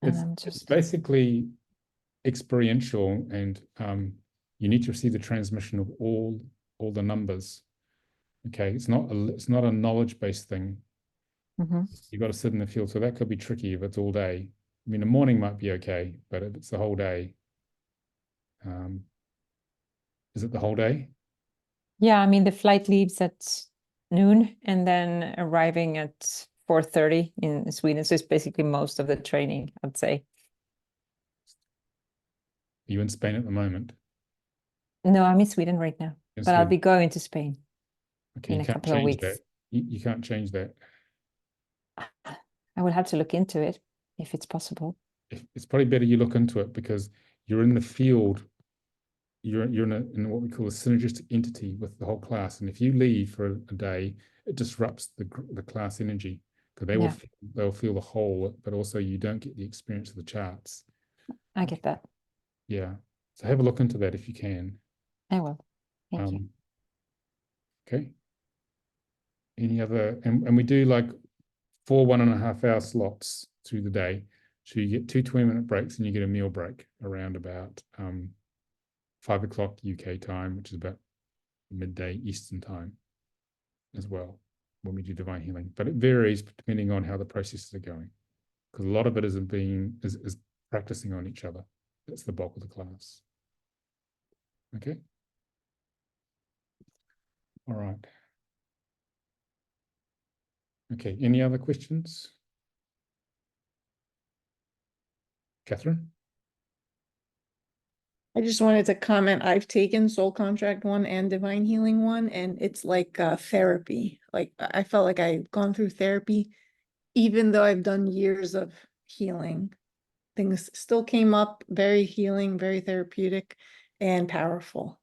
And It's basically experiential, and you need to receive the transmission of all the numbers. Okay, it's not a knowledge-based thing. You've got to sit in the field, so that could be tricky if it's all day. I mean, the morning might be okay, but if it's the whole day, is it the whole day? Yeah, I mean, the flight leaves at noon and then arriving at 4:30 in Sweden. So it's basically most of the training, I'd say. Are you in Spain at the moment? No, I'm in Sweden right now, In but I'll Sweden? be going to Spain Okay, in you a can't couple of change weeks. that. You can't change that. I will have to look into it if it's possible. It's probably better you look into it because you're in the field. You're in what we call a synergistic entity with the whole class, and if you leave for a day, it disrupts the class energy because they'll feel the whole, but also you don't get the experience of the charts. I get that. Yeah, so have a look into that if you can. I will. Thank you. Okay. Any other? And we do like 4 1.5 hour slots through the day. So you get 2 20-minute breaks and you get a meal break around about 5 o'clock UK time, which is about midday Eastern time as well, when we do divine healing. But it varies depending on how the processes are going, because a lot of it is practicing on each other. That's the bulk of the class. Okay. All right. Okay, any other questions? Catherine? I just wanted to comment, I've taken Soul Contract 1 and Divine Healing 1, and it's like therapy. Like I felt like I've gone through therapy, even though I've done years of healing. Things still came up, very healing, very therapeutic and powerful.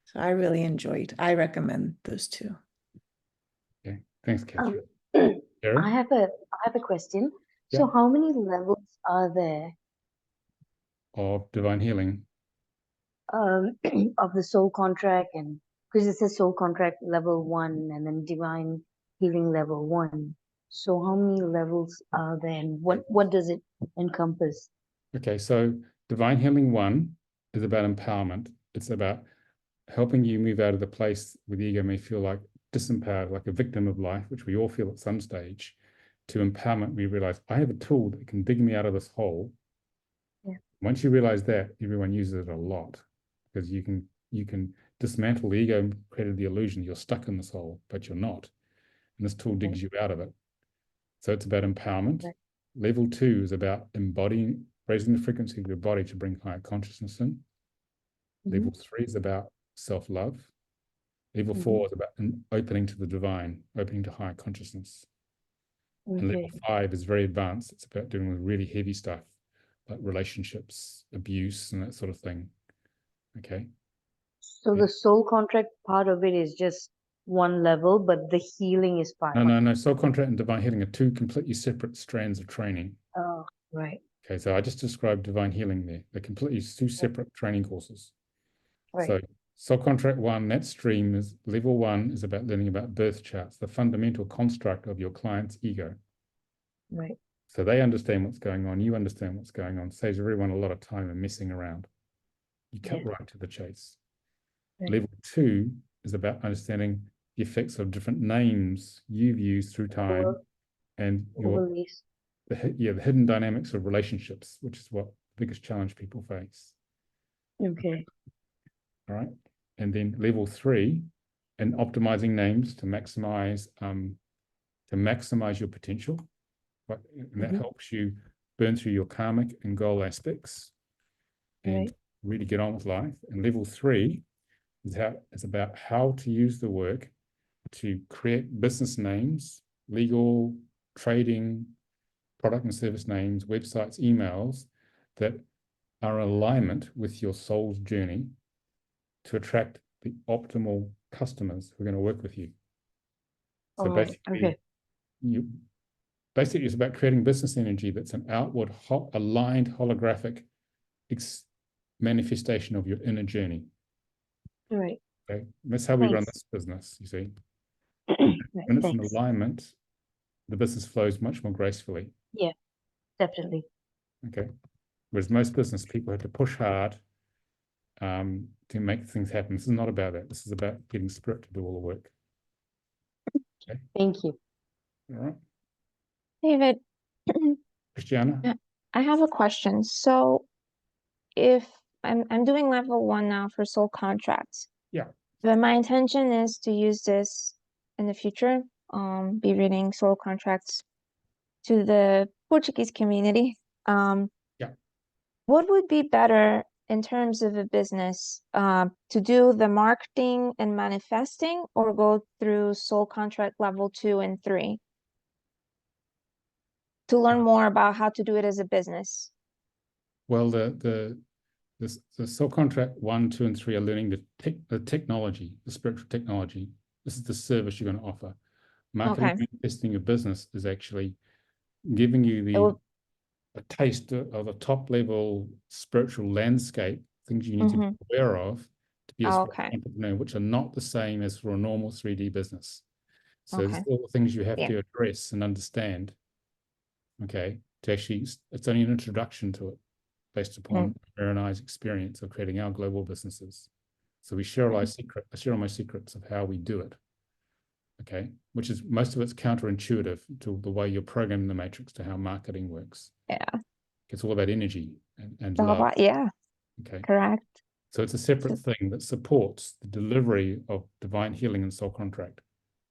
So I really I recommend those two. Okay, thanks, Catherine. I have a question. So Yeah. how many levels are there Of divine healing. of the soul contract? And because it says soul contract level 1 and then divine healing level 1. So how many levels are there and what does it encompass? Okay, so divine healing 1 is about empowerment. It's about helping you move out of the place where the ego may feel like disempowered, like a victim of life, which we all feel at some stage, to empowerment. We realize I have a tool that can dig me out of this hole. Yeah. Once you realize that, everyone uses it a lot, because you can dismantle the ego and create the illusion you're stuck in this hole, but you're not. And this tool digs you out of it. So it's about empowerment. Right. Level 2 is about embodying, raising the frequency of your body to bring higher consciousness in. Level 3 is about self-love. Level 4 is about opening to the divine, opening to higher consciousness. And level 5 is very advanced. It's about dealing with really heavy stuff, like relationships, abuse, and that sort of thing. Okay. So the soul contract part of it is just one level, but the healing is part. No. Soul contract and divine healing are 2 completely separate strands of training. Oh, right. Okay, so I just described divine healing there. They're completely 2 separate training courses. Right. So soul contract 1, that stream is level 1 is about learning about birth charts, the fundamental construct of your client's ego. Right. So they understand what's going on, you understand what's going on, saves everyone a lot of time and messing around. You cut right to the chase. Right. Level 2 is about understanding the effects of different names you've used through time and the hidden dynamics of relationships, which is what the biggest challenge people face. Okay. All right. And then level 3, and optimizing names to maximize your potential. And that helps you burn through your karmic and goal aspects and really get on with life. And level 3 is about how to use the work to create business names, legal, trading, product and service names, websites, emails that are in alignment with your soul's journey to attract the optimal customers who are going to work with you. So basically, it's about creating business energy that's an outward aligned holographic manifestation of your inner journey. Right. Okay, that's how we run this business, you see. When it's in alignment, the business flows much more gracefully. Yeah, definitely. Okay. Whereas most business people have to push hard to make things happen. This is not about that. This is about getting spirit to do all the work. Okay. Thank you. All right. David, Christiana? I have a question. So if I'm doing level 1 now for soul contracts. Yeah. But my intention is to use this in the future, be reading soul contracts to the Portuguese community. Yeah. What would be better in terms of a business, to do the marketing and manifesting, or go through soul contract level 2 and 3 to learn more about how to do it as a business? Well, the soul contract 1, 2, and 3 are learning the technology, the spiritual technology. This is the service you're going to offer. Marketing and manifesting your business is actually giving you a taste of a top level spiritual landscape, things you need to be aware of to be a spiritual entrepreneur, which are not the same as for a normal 3D business. So Okay. there's all the things you have Yeah. to address and understand. Okay, to actually, it's only an introduction to it based upon her and I's experience of creating our global businesses. So we share I share all my secrets of how we do it. Okay, which is most of it's counterintuitive to the way you're programming the matrix to how marketing works. Yeah. It's all about energy and It's all love. about, yeah, Okay. correct. So it's a separate thing that supports the delivery of divine healing and soul contract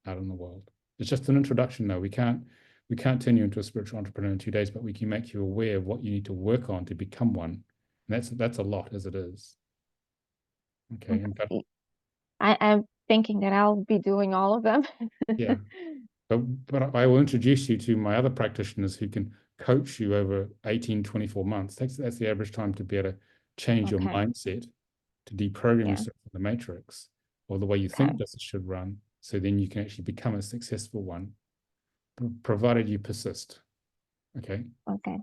out in the world. It's just an introduction, though. We can't turn you into a spiritual entrepreneur in 2 days, but we can make you aware of what you need to work on to become one. And that's a lot as it is. Okay. And but I'm thinking that I'll be doing all of them. yeah. But I will introduce you to my other practitioners who can coach you over 18, 24 months. That's the average time to be able to change your Okay. mindset, to deprogram Yeah. yourself from the matrix or the way you think business should run. So then you can actually become a successful one, provided you persist. Okay. Okay.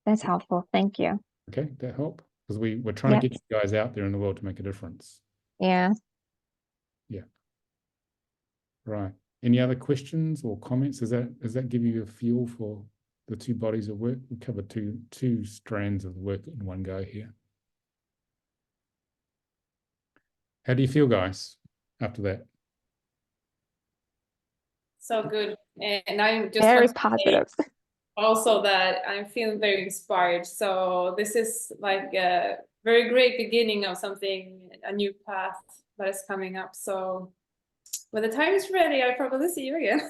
That's helpful. Thank you. Okay, that help? Because we're trying to get you guys out there in the world to make a difference. Yeah. Yeah. Right. Any other questions or comments? Does that give you a feel for the two bodies of work? We covered two strands of work in one go here. How do you feel, guys, after that? So good. And I'm just Very want to say positive. also that I'm feeling very inspired. So this is like a very great beginning of something, a new path that is coming up. So when the time is ready, I'll probably see you again.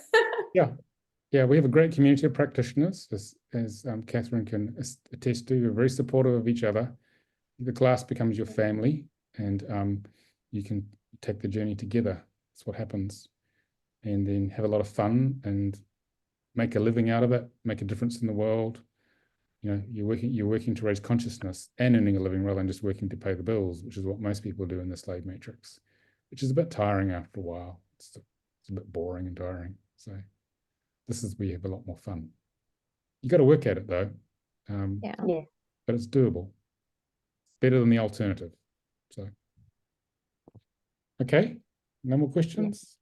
Yeah, we have a great community of practitioners, as Catherine can attest to. We're very supportive of each other. The class becomes your family, and you can take the journey together. That's what happens. And then have a lot of fun and make a living out of it, make a difference in the world. You know, you're working to raise consciousness and earning a living rather than just working to pay the bills, which is what most people do in the slave matrix, which is a bit tiring after a while. It's a bit boring and tiring. So this is where you have a lot more fun. You got to work at it though. Yeah. But it's doable. Better than the alternative. So, okay, no more questions.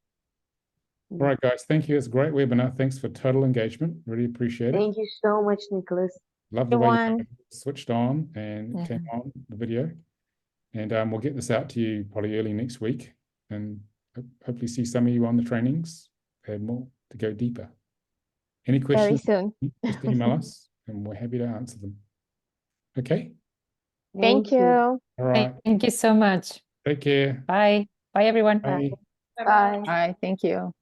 All right, guys, thank you. It's a great webinar. Thanks for total engagement. Really appreciate it. Thank you so much, Nicholas. Love the way you Everyone. switched on and came on the video. And we'll get this out to you probably early next week, and hopefully see some of you on the trainings and more to go deeper. Any Very questions? soon. Just email us and we're happy to answer them. Okay. Thank you. All right. Thank you so much. Take care. Bye. Bye, everyone. Bye. Bye-bye. Hi, thank you.